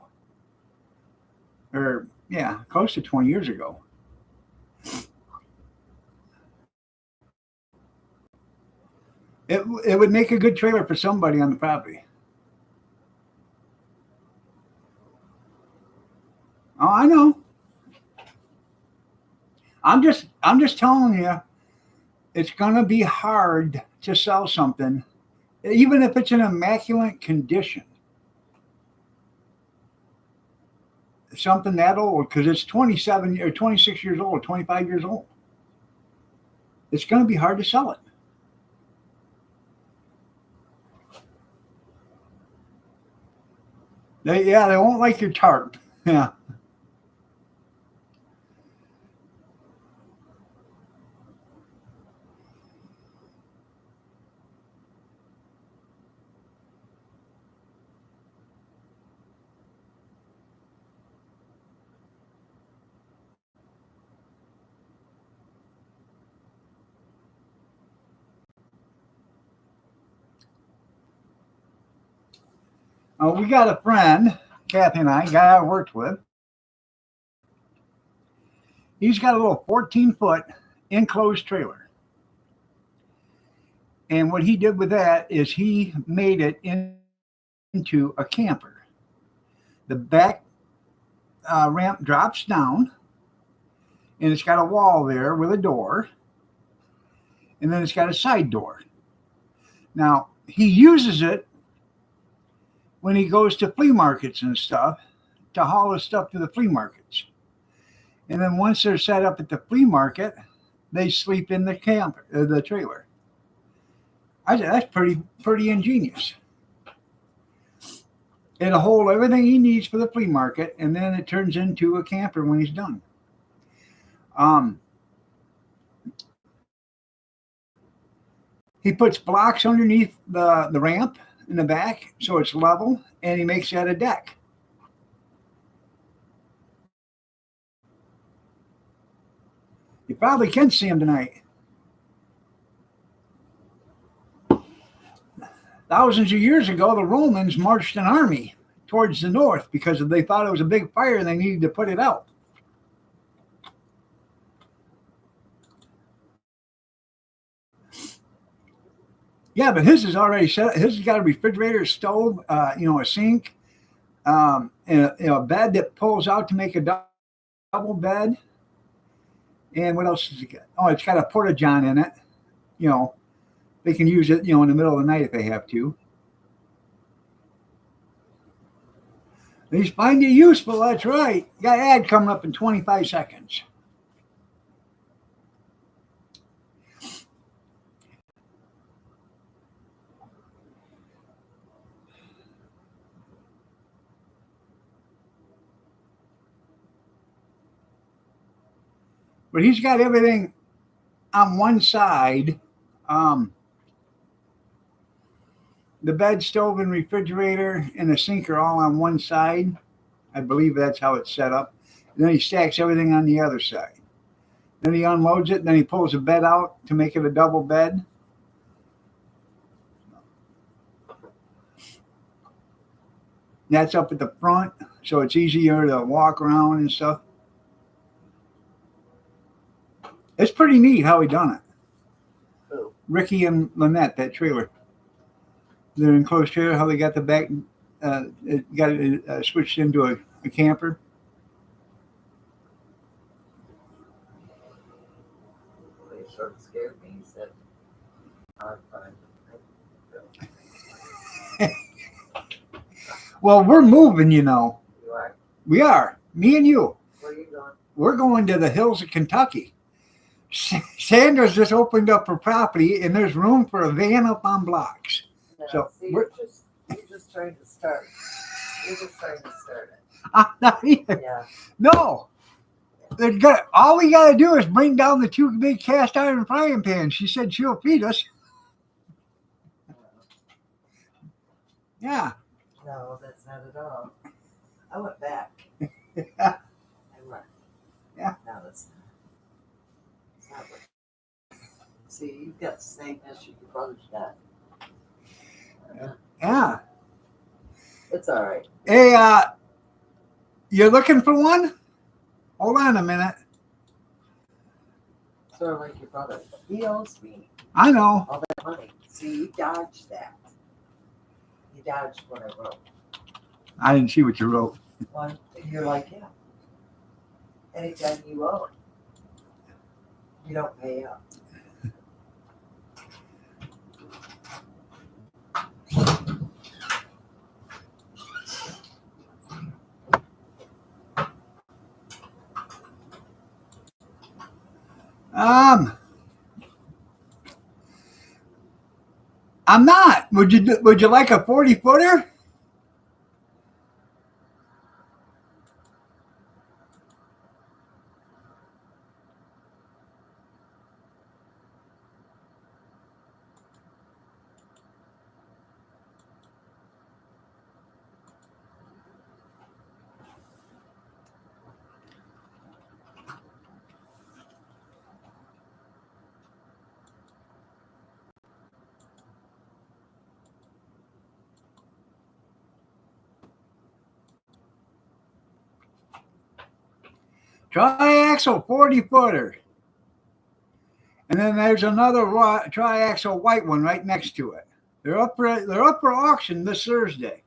or yeah, close to 20 years ago. It would make a good trailer for somebody on the property. Oh, I know. I'm just telling you, it's gonna be hard to sell something, even if it's in immaculate condition. Something that old, because it's 27 or 26 years old, 25 years old. It's gonna be hard to sell it. They won't like your tarp. Yeah. We got a friend, Kathy and I, a guy I worked with. He's got a little 14-foot enclosed trailer. And what he did with that is he made it into a camper. The back ramp drops down, and it's got a wall there with a door, and then it's got a side door. Now, he uses it when he goes to flea markets and stuff to haul his stuff to the flea markets. And then once they're set up at the flea market, they sleep in the camper, the trailer. I said, that's pretty ingenious. It'll hold everything he needs for the flea market, and then it turns into a camper when he's done. He puts blocks underneath the ramp in the back so it's level, and he makes that a deck. You probably can see him tonight. Thousands of years ago, the Romans marched an army towards the north because they thought it was a big fire and they needed to put it out. Yeah, but his is already set. His has got a refrigerator, stove, a sink, and a bed that pulls out to make a double bed. And what else does it get? Oh, it's got a porta-john in it, They can use it, in the middle of the night if they have to. They find it useful, that's right. Got an ad coming up in 25 seconds. But he's got everything on one side. The bed, stove, and refrigerator and the sink are all on one side. I believe that's how it's set up. And then he stacks everything on the other side. Then he unloads it. Then he pulls the bed out to make it a double bed. That's up at the front, so it's easier to walk around and stuff. It's pretty neat how he done it. Who? Ricky and Lynette, that trailer. Their enclosed trailer, how they got the back, it got it switched into a camper. He sort of scared me. He said, I'm fine. Well, we're moving, You are? We are. Me and you. Where are you going? We're going to the hills of Kentucky. Sandra's just opened up her property, and there's room for a van up on blocks. No, So see, we're- you're just trying to start. You're just trying to start it. I'm not even. Yeah. No. All we got to do is bring down the two big cast iron frying pans. She said she'll feed us. Yeah. No, that's not at all. I went back. Yeah. I went. Yeah. No, that's not. It's not what. See, you've got the same issue your brother's got. Yeah. It's all right. Hey, you're looking for one? Hold on a minute. Sort of like your brother. He owes me I know. all that money. See, you dodged that. You dodged what I wrote. I didn't see what you wrote. One, and you're like, yeah. Anytime you owe, you don't pay up. I'm not. Would you like a 40-footer? Triaxle 40-footer. And then there's another triaxle white one right next to it. They're up for auction this Thursday,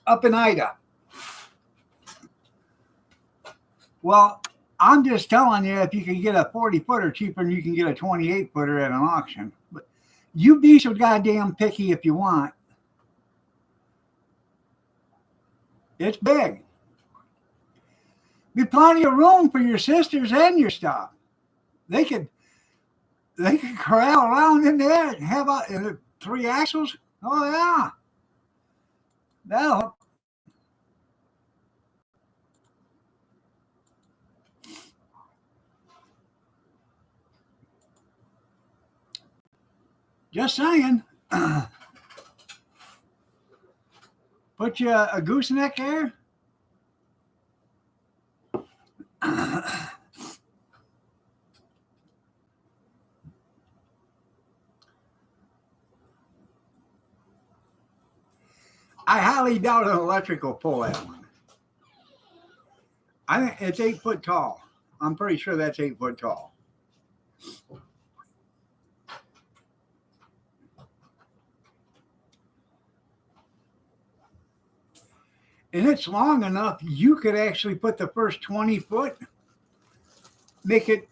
up in Ida. Well, I'm just telling you, if you can get a 40-footer cheaper than you can get a 28-footer at an auction. But you be so goddamn picky if you want. It's big. Be plenty of room for your sisters and your stuff. They could corral around in there and have 3 axles. Oh yeah, that'll. Just saying. Put you a gooseneck there. I highly doubt an electric will pull that one. I think it's 8 foot tall. I'm pretty sure that's 8 foot tall. And it's long enough, you could actually put the first 20 foot, make it,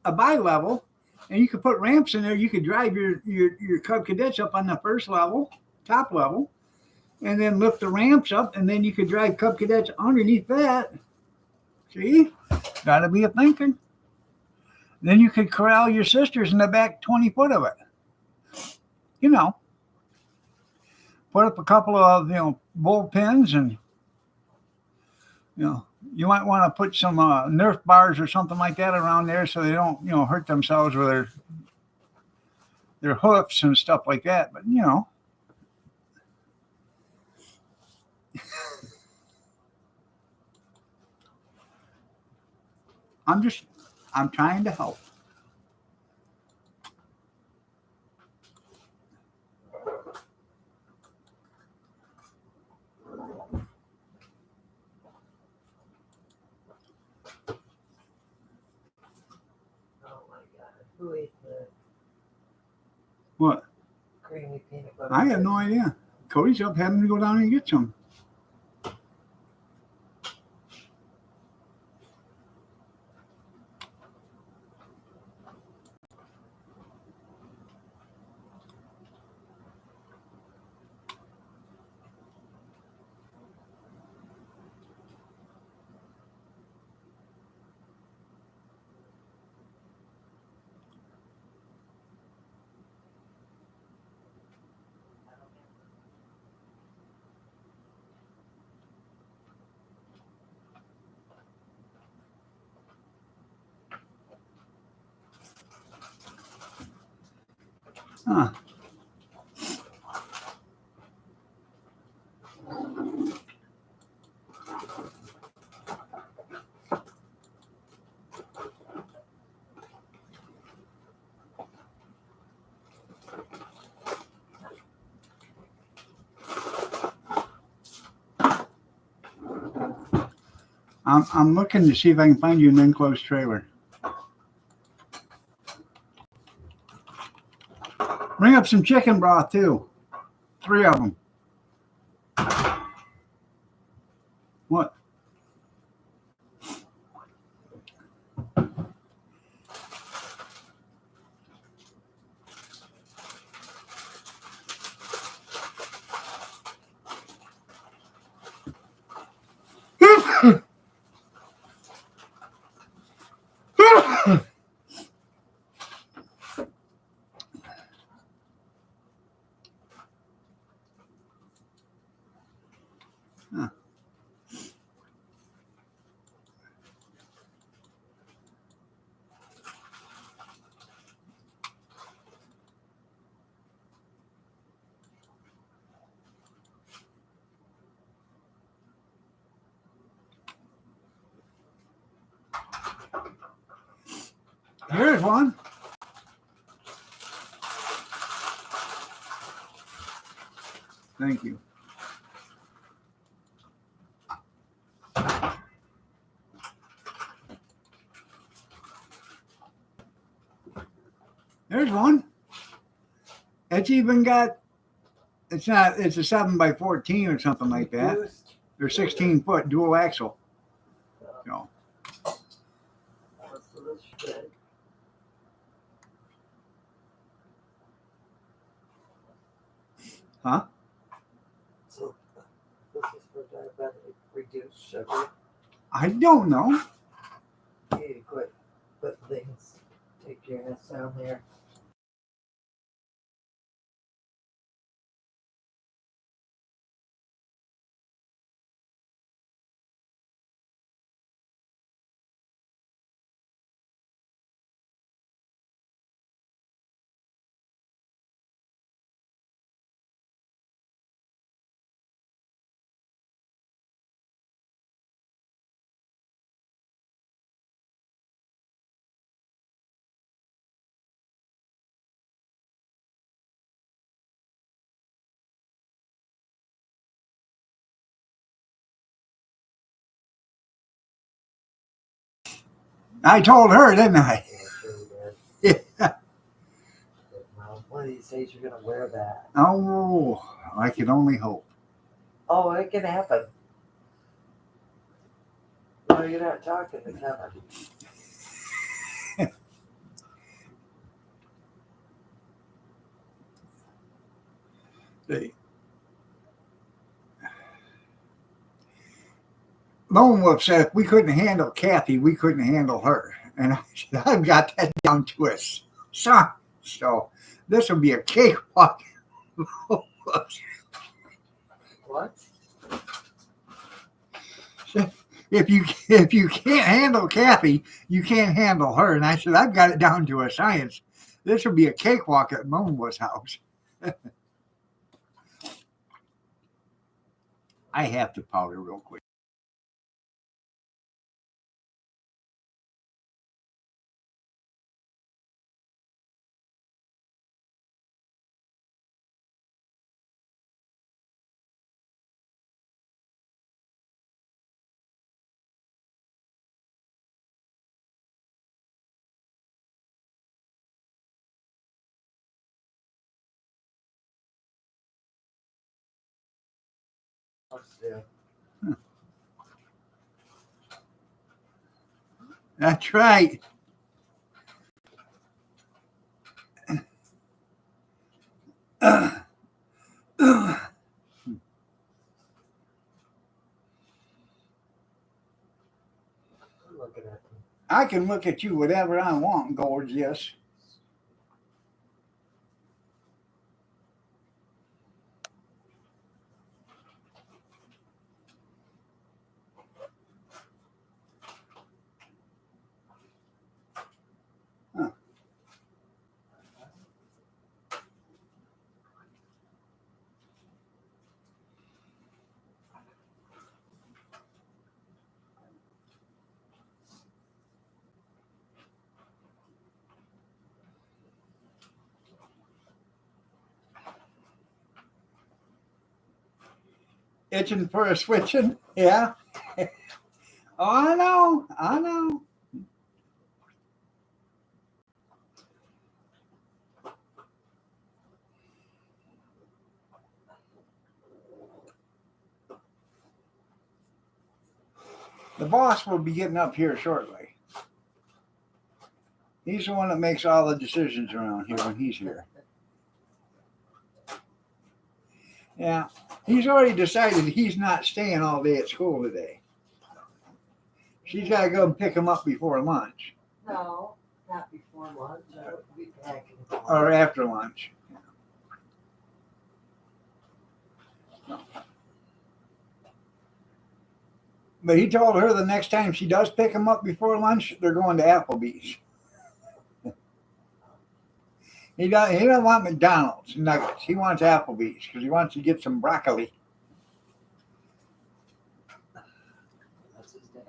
a bi-level, And you could put ramps in there. You could drive your Cub Cadets up on the first level, top level, and then lift the ramps up, and then you could drive Cub Cadets underneath that. See? Gotta be a thinking. Then you could corral your sisters in the back 20 foot of it. You know, put up a couple of, bullpens, and, you might want to put some Nerf bars or something like that around there so they don't, hurt themselves with their hoofs and stuff like that. But, I'm trying to help. Oh my God. Who ate the What? creamy peanut butter? I have no idea. Cody's up having to go down and get some. Huh. I'm looking to see if I can find you an enclosed trailer. Bring up some chicken broth too. 3 of them. What? Huh. Here's one. Thank you. There's one. It's even got, it's not, it's a 7x14 or something like that. Boost. They're 16 foot dual axle. So, Oh, so this is good. huh? So this is for diabetic reduced sugar. I don't know. You need to quit putting things. Take your ass down there. I told her, didn't I? Yeah, sure you did. Yeah. Well, one of these days you're gonna wear that. Oh, I can only hope. Oh, it can happen. No, you're not talking to Kevin. Lone Wolf said if we couldn't handle Kathy, we couldn't handle her. And I said, I've got that down to a science. So this will be a cakewalk. What? If you can't handle Kathy, you can't handle her. And I said, I've got it down to a science. This will be a cakewalk at Lone Wolf's house. I have to powder real quick. That's right. Looking at them. I can look at you whatever I want, gorgeous. Huh. Itching for a switching? Yeah. Oh, I know. I know. The boss will be getting up here shortly. He's the one that makes all the decisions around here when he's here. Yeah. He's already decided he's not staying all day at school today. She's got to go and pick him up before lunch No, not before lunch. I would be packing. or after lunch. But he told her the next time she does pick him up before lunch, they're going to Applebee's. He doesn't want McDonald's nuggets. He wants Applebee's because he wants to get some broccoli. That's his dad.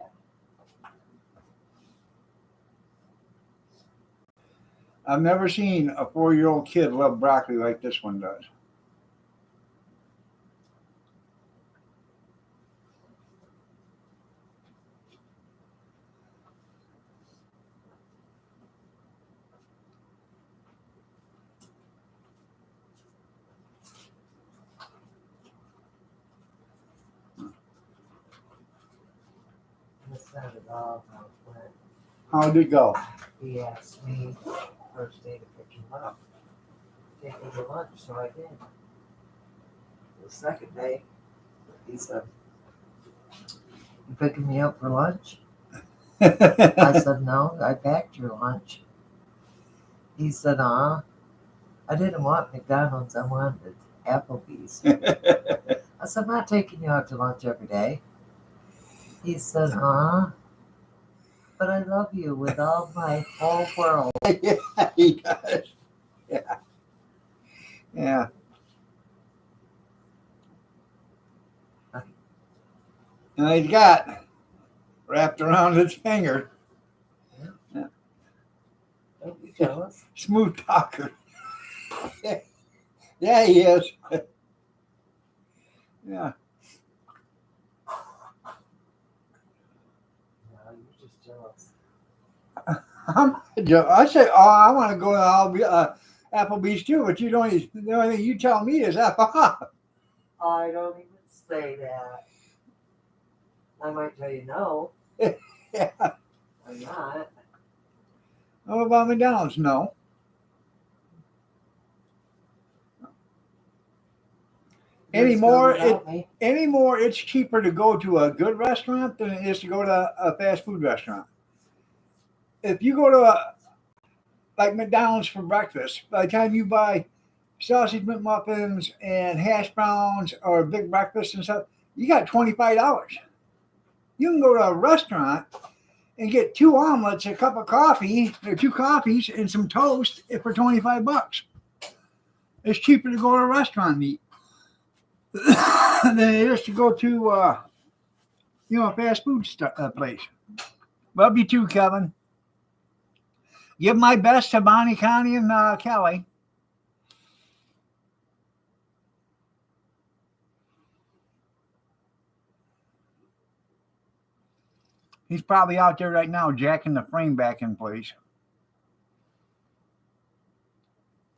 I've never seen a 4-year-old kid love broccoli like this one does. That's not at all how it went. How'd it go? He asked me first day to pick him up, take him to lunch, so I did. The second day, he said, "You picking me up for lunch?" I said, "No, I packed your lunch." He said, I didn't want McDonald's, I wanted Applebee's. I said, "I'm not taking you out to lunch every day." He said, but I love you with all my whole world. Yeah, he does. Yeah. Yeah. And he's got wrapped around his finger. Yeah. Don't be jealous. Smooth talker. Yeah, he is. Yeah. No, you're just jealous. I say, I want to go to Applebee's too, but the only thing you tell me is Apple. I don't even say that. I might tell you no. Yeah. I'm not. What about McDonald's? No. Anymore, without me. anymore, it's cheaper to go to a good restaurant than it is to go to a fast food restaurant. If you go to like McDonald's for breakfast, by the time you buy sausage McMuffins and hash browns or big breakfast and stuff, you got $25. You can go to a restaurant and get two omelets, a cup of coffee, or two coffees, and some toast for $25. It's cheaper to go to a restaurant and eat than it is to go to a fast food place. Love you too, Kevin. Give my best to Bonnie, Connie, and Kelly. He's probably out there right now jacking the frame back in place.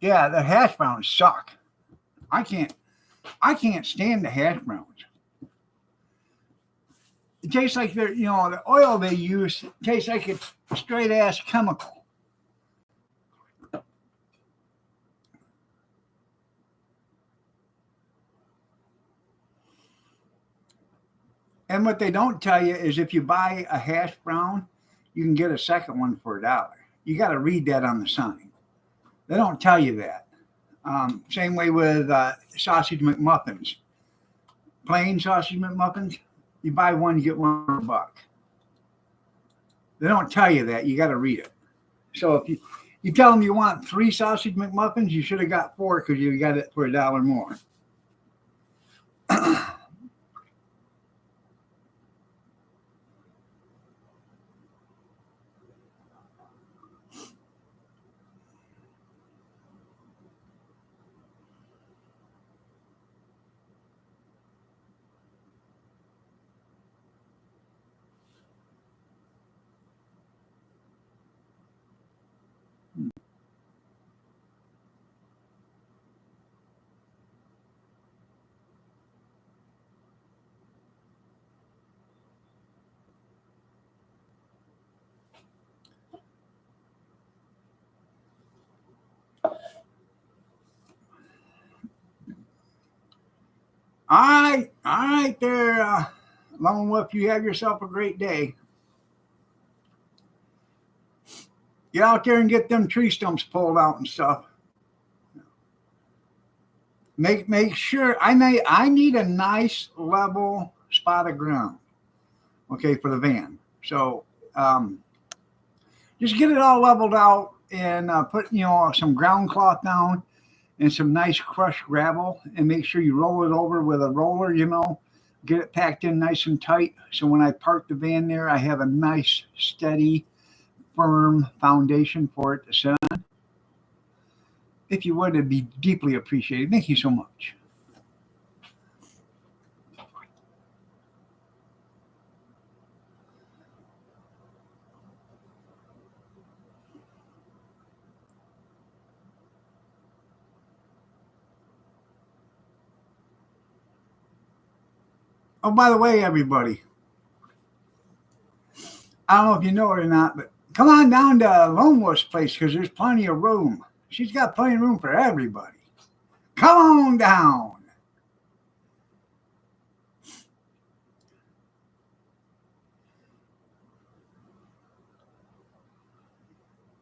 Yeah, the hash browns suck. I can't stand the hash browns. It tastes like the oil they use tastes like it's straight ass chemical. And what they don't tell you is if you buy a hash brown, you can get a second one for $1. You got to read that on the sign. They don't tell you that. Same way with sausage McMuffins. Plain sausage McMuffins, you buy one, you get one for $1. They don't tell you that. You got to read it. So if you tell them you want 3 sausage McMuffins, you should have got 4 because you got it for $1 more. All right there, Lone Wolf. You have yourself a great day. Get out there and get them tree stumps pulled out and stuff. Make sure I need a nice level spot of ground, okay, for the van. So just get it all leveled out and put some ground cloth down and some nice crushed gravel, and make sure you roll it over with a roller, get it packed in nice and tight. So when I park the van there, I have a nice, steady, firm foundation for it to sit on. If you would, it'd be deeply appreciated. Thank you so much. Oh, by the way, everybody, I don't know if you know it or not, but come on down to Lone Wolf's place because there's plenty of room. She's got plenty of room for everybody. Come on down.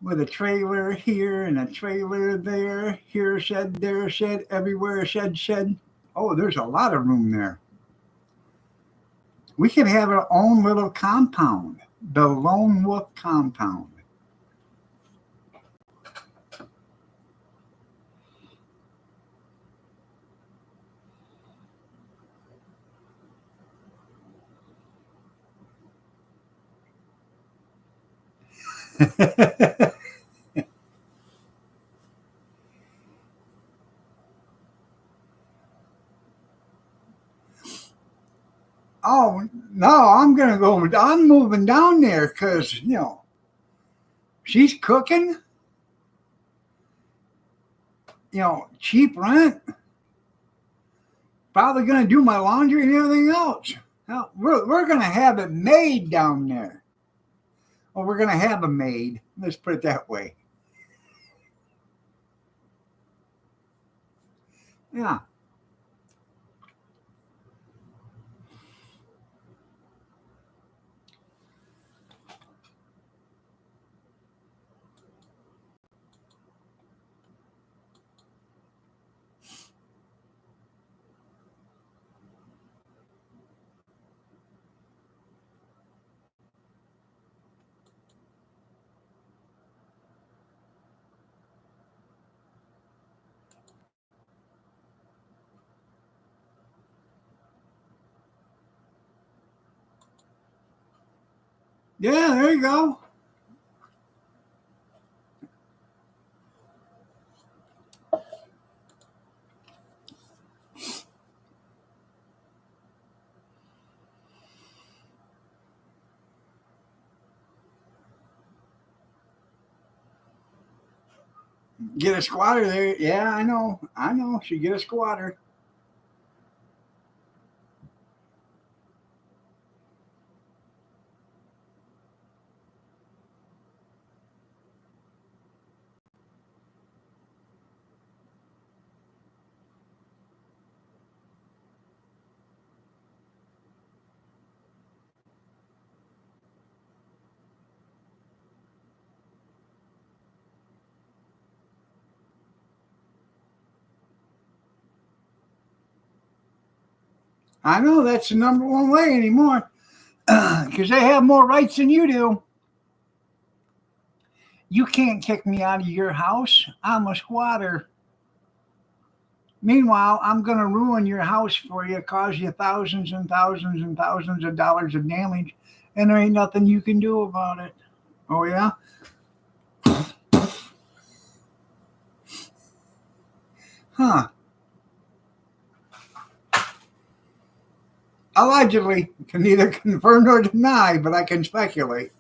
With a trailer here and a trailer there, here a shed, there a shed, everywhere a shed. Oh, there's a lot of room there. We could have our own little compound, the Lone Wolf compound. Oh, no, I'm moving down there because, she's cooking, cheap rent, probably going to do my laundry and everything else. Now, we're going to have it made down there. Well, we're going to have a maid. Let's put it that way. Yeah. Yeah, there you go. Get a squatter there. Yeah, I know. I know. Should get a squatter. I know that's the number one way anymore because they have more rights than you do. You can't kick me out of your house. I'm a squatter. Meanwhile, I'm going to ruin your house for you, cause you thousands and thousands and thousands of dollars of damage, and there ain't nothing you can do about it. Oh, yeah? Huh. Allegedly, can neither confirm nor deny, but I can speculate.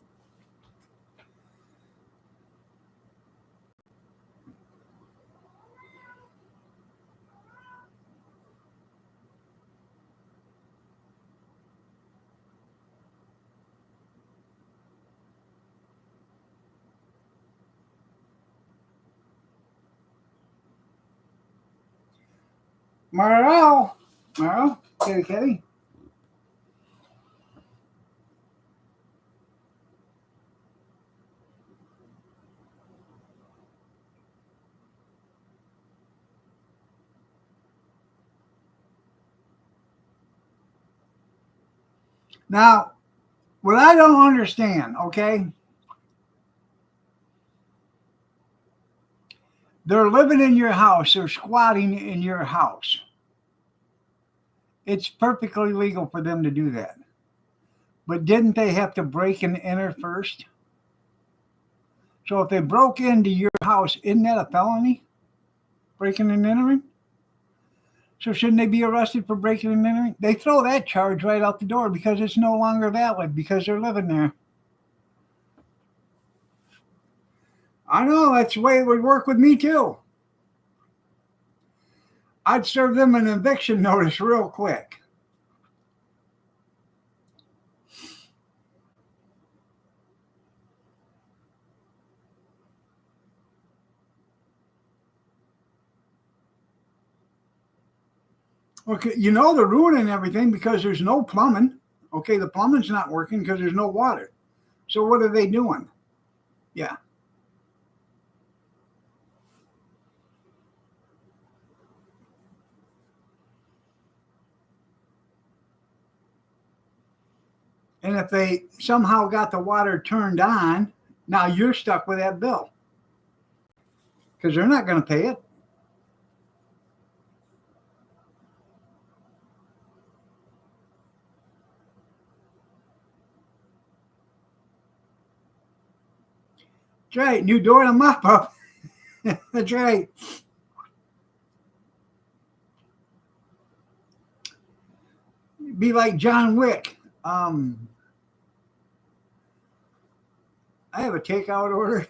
Marl. Marl. Kitty. Now, what I don't understand, okay, they're living in your house, they're squatting in your house. It's perfectly legal for them to do that. But didn't they have to break and enter first? So if they broke into your house, isn't that a felony? Breaking and entering? So shouldn't they be arrested for breaking and entering? They throw that charge right out the door because it's no longer valid because they're living there. I know that's the way it would work with me too. I'd serve them an eviction notice real quick. Okay, you know they're ruining everything because there's no plumbing. Okay, the plumbing's not working because there's no water. So what are they doing? Yeah. And if they somehow got the water turned on, now you're stuck with that bill because they're not going to pay it. That's right. New door and a mop up. That's right. Be like John Wick. I have a takeout order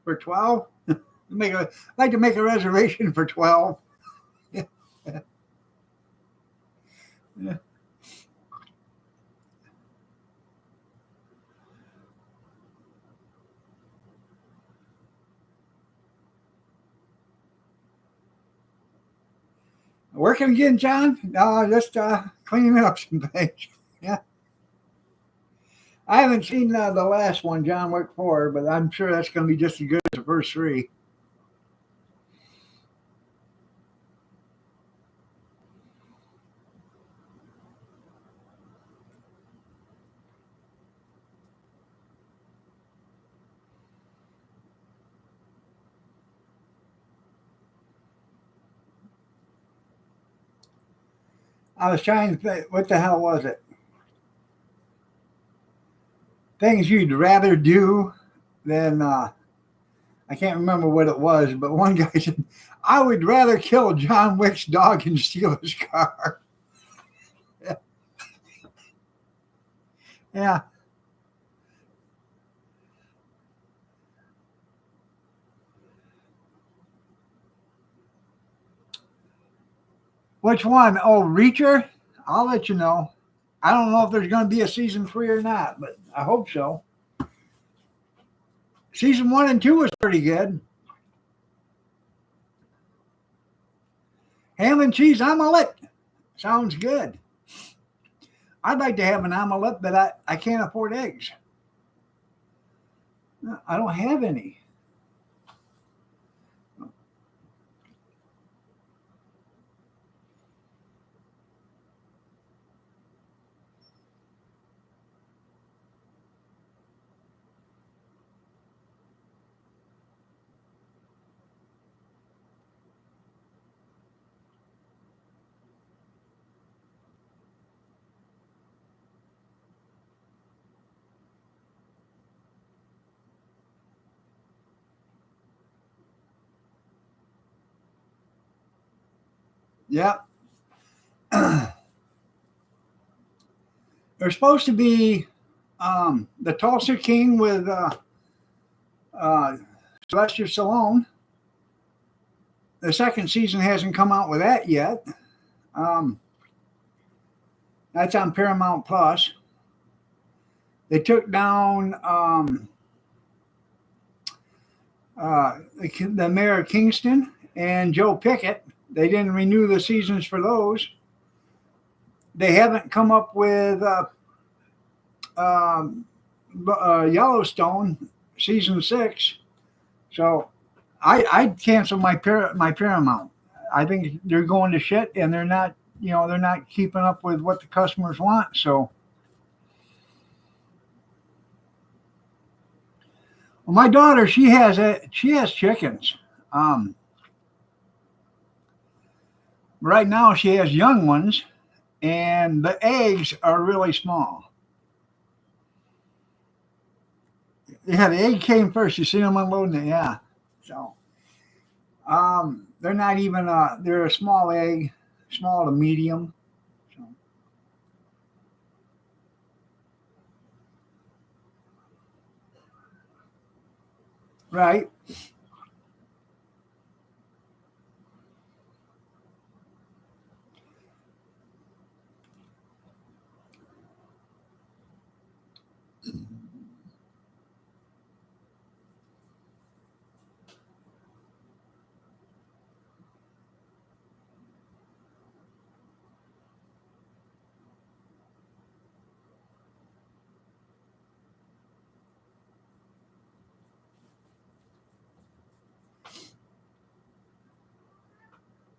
for 12. I'd like to make a reservation for 12. Yeah. Working again, John? No, just cleaning up some things. Yeah. I haven't seen the last one, John Wick 4, but I'm sure that's going to be just as good as the first three. I was trying to think, what the hell was it? things you'd rather do than I can't remember what it was, but one guy said, "I would rather kill John Wick's dog and steal his car." Yeah. Which one? Oh, Reacher? I'll let you know. I don't know if there's going to be a season 3 or not, but I hope so. Season 1 and 2 was pretty good. Ham and cheese omelet. Sounds good. I'd like to have an omelet, but I can't afford eggs. I don't have any. Yeah. There's supposed to be the Tulsa King with Sylvester Stallone. The second season hasn't come out with that yet. Um, that's on Paramount Plus. They took down the mayor of Kingston and Joe Pickett. They didn't renew the seasons for those. They haven't come up with Yellowstone season 6. So I'd cancel my Paramount. I think they're going to shit, and they're not keeping up with what the customers want. So, well, my daughter, she has chickens. Right now she has young ones, and the eggs are really small. Yeah, the egg came first. You see them unloading it, yeah. So, they're not even they're a small egg, small to medium. So, right.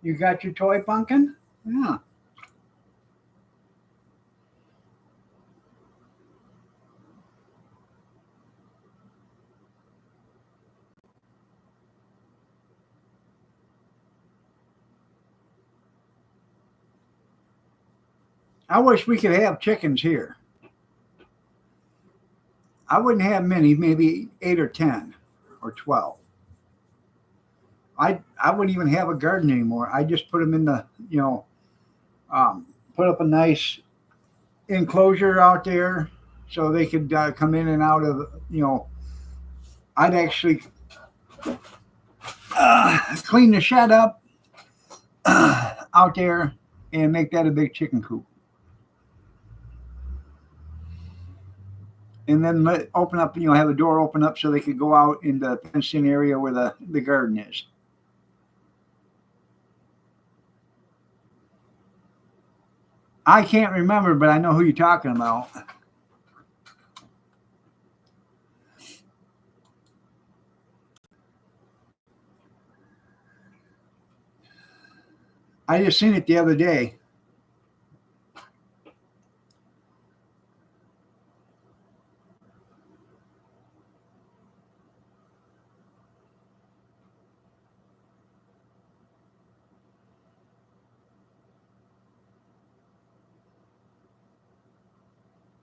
You got your toy pumpkin? Yeah. I wish we could have chickens here. I wouldn't have many, maybe 8 or 10 or 12. I wouldn't even have a garden anymore. I just put them in the, put up a nice enclosure out there so they could come in and out of, I'd actually clean the shed up out there and make that a big chicken coop. And then open up, have a door open up so they could go out in the fenced in area where the garden is. I can't remember, but I know who you're talking about. I just seen it the other day.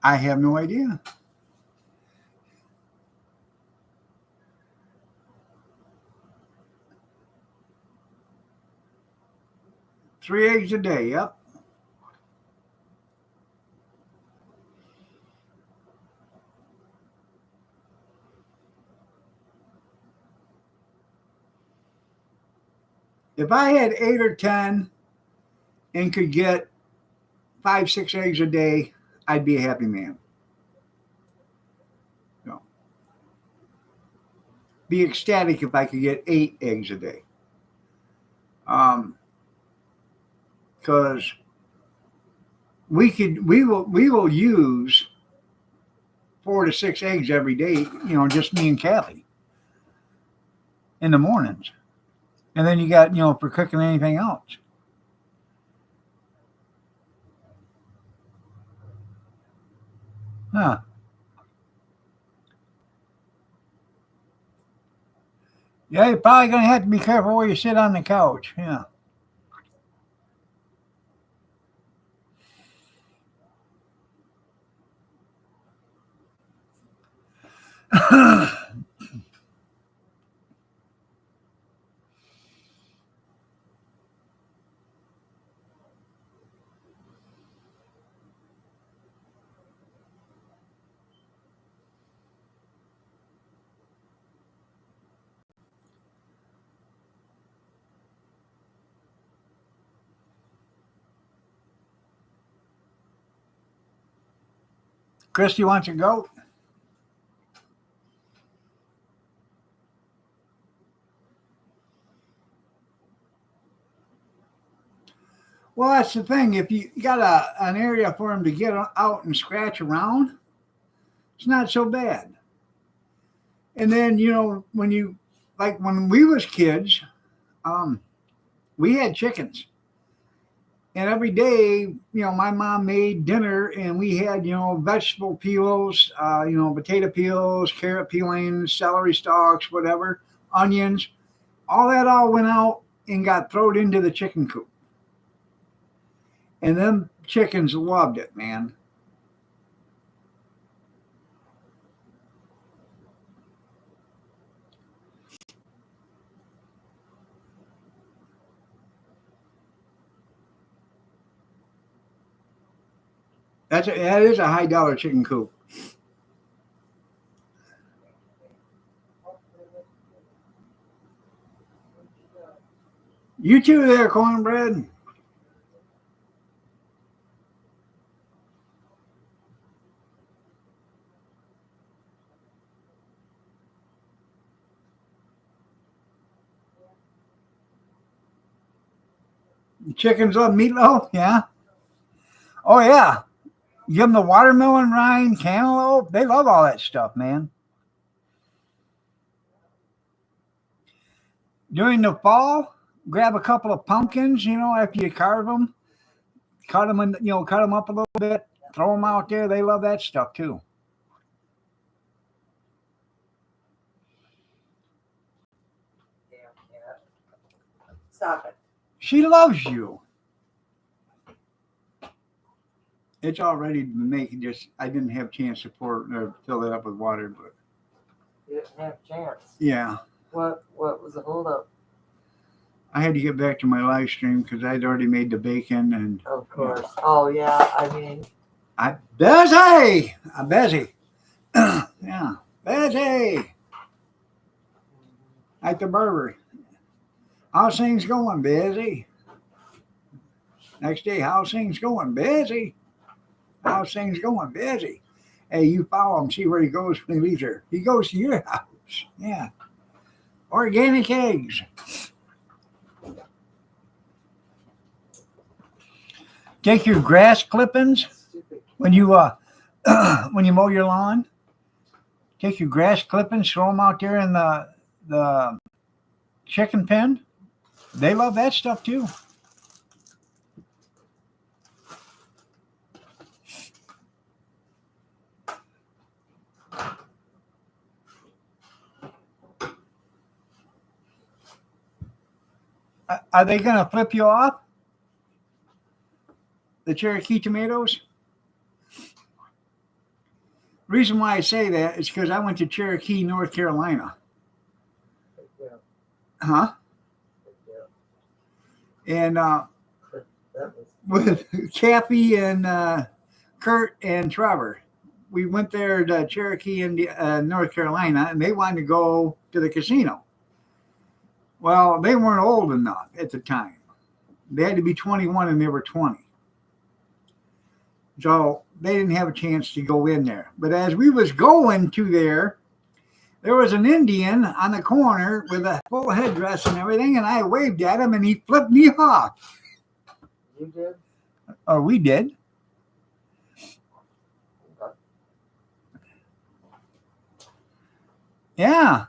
I have no idea. 3 eggs a day. Yep. If I had 8 or 10 and could get 5, 6 eggs a day, I'd be a happy man. No. Be ecstatic if I could get 8 eggs a day. Because we will use 4 to 6 eggs every day. Just me and Kathy in the mornings, and then you got for cooking anything else. Huh. Yeah, you're probably going to have to be careful where you sit on the couch. Yeah. Christy wants a goat. Well, that's the thing. If you got an area for him to get out and scratch around, it's not so bad. And then when we was kids, we had chickens, and every day, my mom made dinner, and we had vegetable peels, potato peels, carrot peelings, celery stalks, whatever, onions, all went out and got thrown into the chicken coop. And them chickens loved it, man. That is a $high chicken coop. You too there, cornbread. Chickens love meatloaf, yeah. Oh yeah. Give them the watermelon rind, cantaloupe. They love all that stuff, man. During the fall, grab a couple of pumpkins, after you carve them, cut them and cut them up a little bit, throw them out there. They love that stuff too. Damn cat. Stop it. She loves you. It's all ready to make. Just I didn't have a chance to fill it up with water, but You didn't have a chance. yeah. What was the holdup? I had to get back to my live stream because I'd already made the bacon and. Of course. Oh yeah. I mean. I'm busy. I'm busy. Yeah, busy. Like the Burberry. How's things going? Busy. Next day, how's things going? Busy. How's things going? Busy. Hey, you follow him, see where he goes when he leaves here. He goes to your house. Yeah. Organic eggs. Take your grass clippings when you when you mow your lawn. Take your grass clippings, throw them out there in the chicken pen. They love that stuff too. Are they going to flip you off? The Cherokee tomatoes? Reason why I say that is because I went to Cherokee, North Carolina. Yeah. Huh? Yeah. And The with Kathy and Kurt and Trevor. We went there to Cherokee, North Carolina, and they wanted to go to the casino. Well, they weren't old enough at the time. They had to be 21 and they were 20. So they didn't have a chance to go in there. But as we was going to there was an Indian on the corner with a full headdress and everything, and I waved at him and he flipped me off. You did? Oh, we did. Okay. Yeah.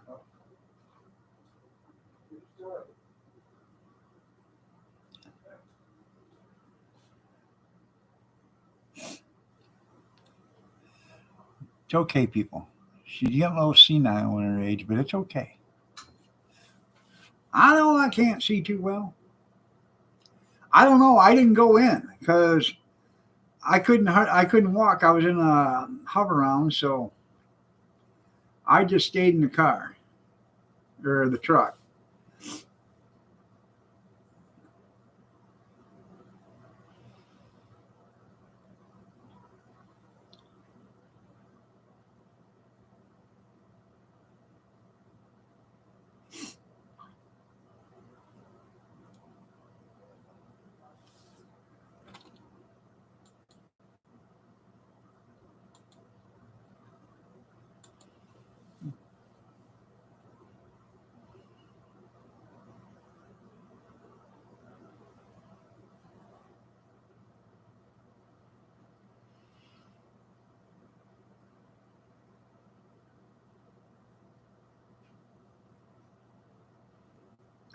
It's okay, people. She's getting a little senile in her age, but it's okay. I know I can't see too well. I don't know. I didn't go in because I couldn't walk. I was in a hover round, so I just stayed in the car or the truck.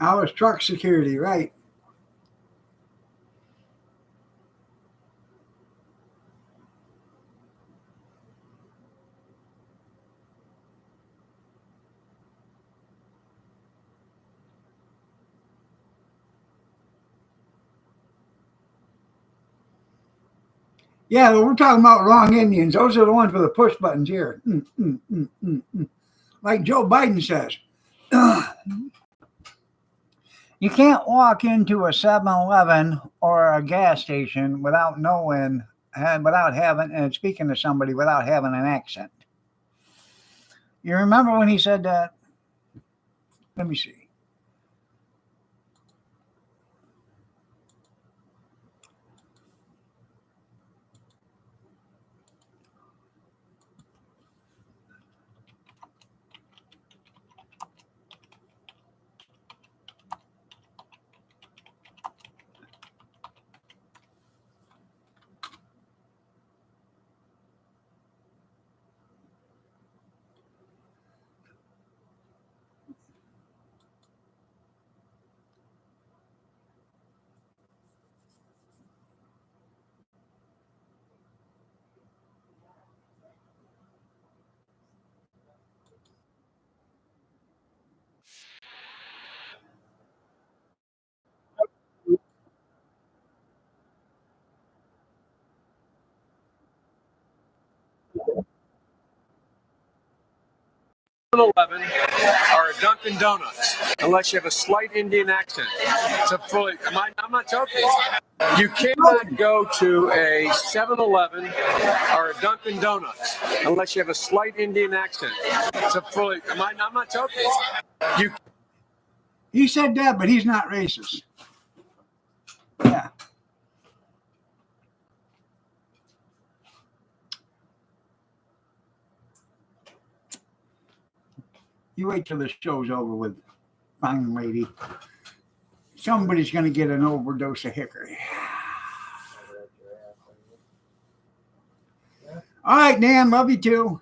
I was truck security, right? Yeah, we're talking about wrong Indians. Those are the ones with the push buttons here. Like Joe Biden says. You can't walk into a 7-Eleven or a gas station without knowing, without having, and speaking to somebody without having an accent. You remember when he said that? Let me see. *11 or a Dunkin' Donuts, unless you have a slight Indian accent. I'm not joking. You cannot go to a 7-Eleven or a Dunkin' Donuts unless you have a slight Indian accent. I'm not joking. He said that, but he's not racist. Yeah. You wait till the show's over with, fine lady. Somebody's going to get an overdose of hickory. All right, Dan, love you too.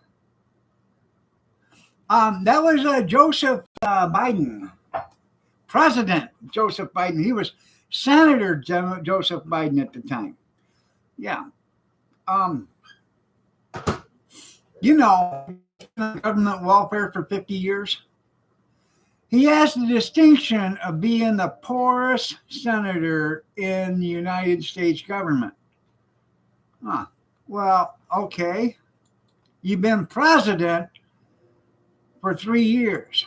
That was Joseph Biden, President Joseph Biden. He was Senator Joseph Biden at the time. Yeah. Government welfare for 50 years. He has the distinction of being the poorest senator in the United States government. Huh. Well, okay. You've been president for 3 years.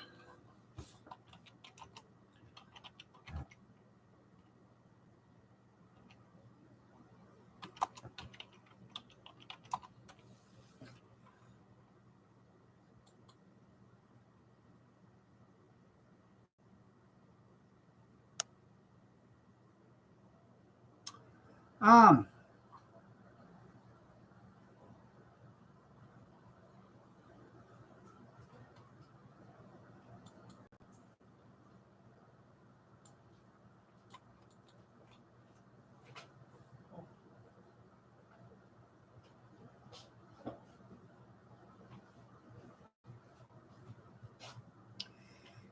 Um,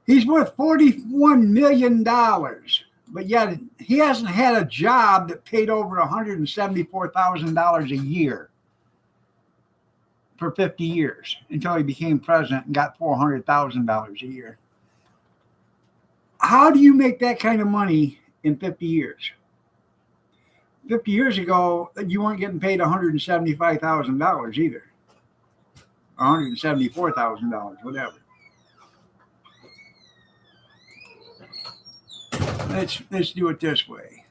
he's worth $41 million, but yet he hasn't had a job that paid over $174,000 a year for 50 years until he became president and got $400,000 a year. How do you make that kind of money in 50 years? 50 years ago, you weren't getting paid $175,000 either. $174,000, whatever. Let's do it this way.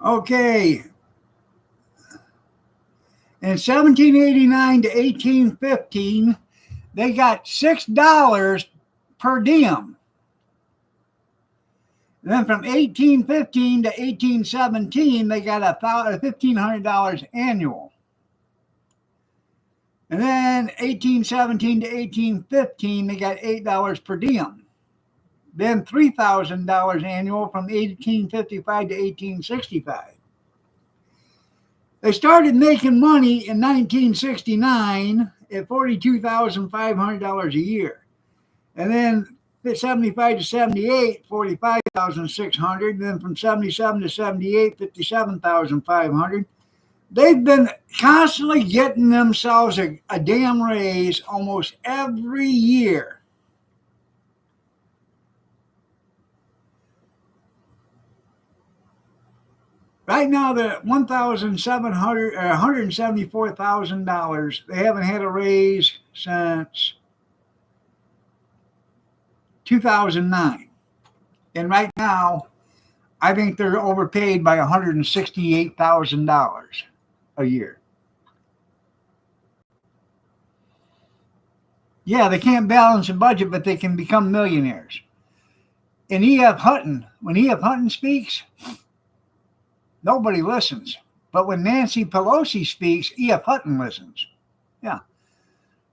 Okay. In 1789 to 1815, they got $6 per diem. And then from 1815 to 1817, they got $1,500 annual. And then 1817 to 1815, they got $8 per diem. Then $3,000 annual from 1855 to 1865. They started making money in 1969 at $42,500 a year. And then 75 to 78, $45,600. And then from 77 to 78, $57,500. They've been constantly getting themselves a damn raise almost every year. Right now, they're at $174,000. They haven't had a raise since 2009. And right now, I think they're overpaid by $168,000 a year. Yeah, they can't balance a budget, but they can become millionaires. And E.F. Hutton, when E.F. Hutton speaks, nobody listens. But when Nancy Pelosi speaks, E.F. Hutton listens. Yeah.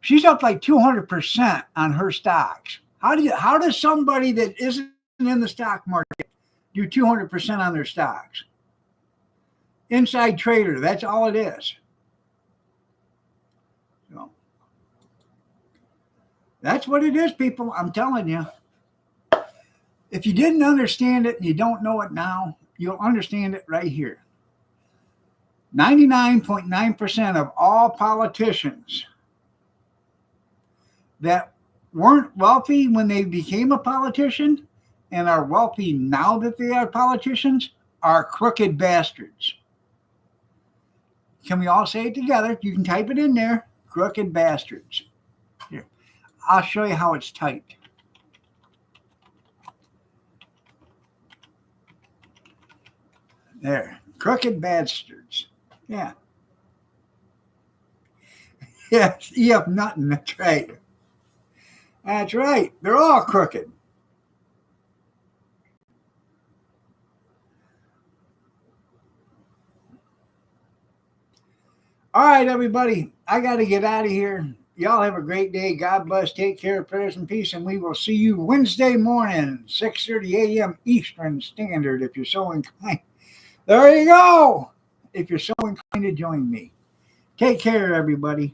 She's up like 200% on her stocks. How does somebody that isn't in the stock market do 200% on their stocks? Inside trader, that's all it is. So, that's what it is, people. I'm telling you. If you didn't understand it and you don't know it now, you'll understand it right here. 99.9% of all politicians that weren't wealthy when they became a politician and are wealthy now that they are politicians are crooked bastards. Can we all say it together? You can type it in there. Crooked bastards. Here, I'll show you how it's typed. There. Crooked bastards. Yeah. Yes, you have nothing. That's right. That's right. They're all crooked. All right, everybody. I got to get out of here. Y'all have a great day. God bless. Take care. Prayers and peace. And we will see you Wednesday morning, 6:30 a.m. Eastern Standard, if you're so inclined. There you go. If you're so inclined to join me. Take care, everybody.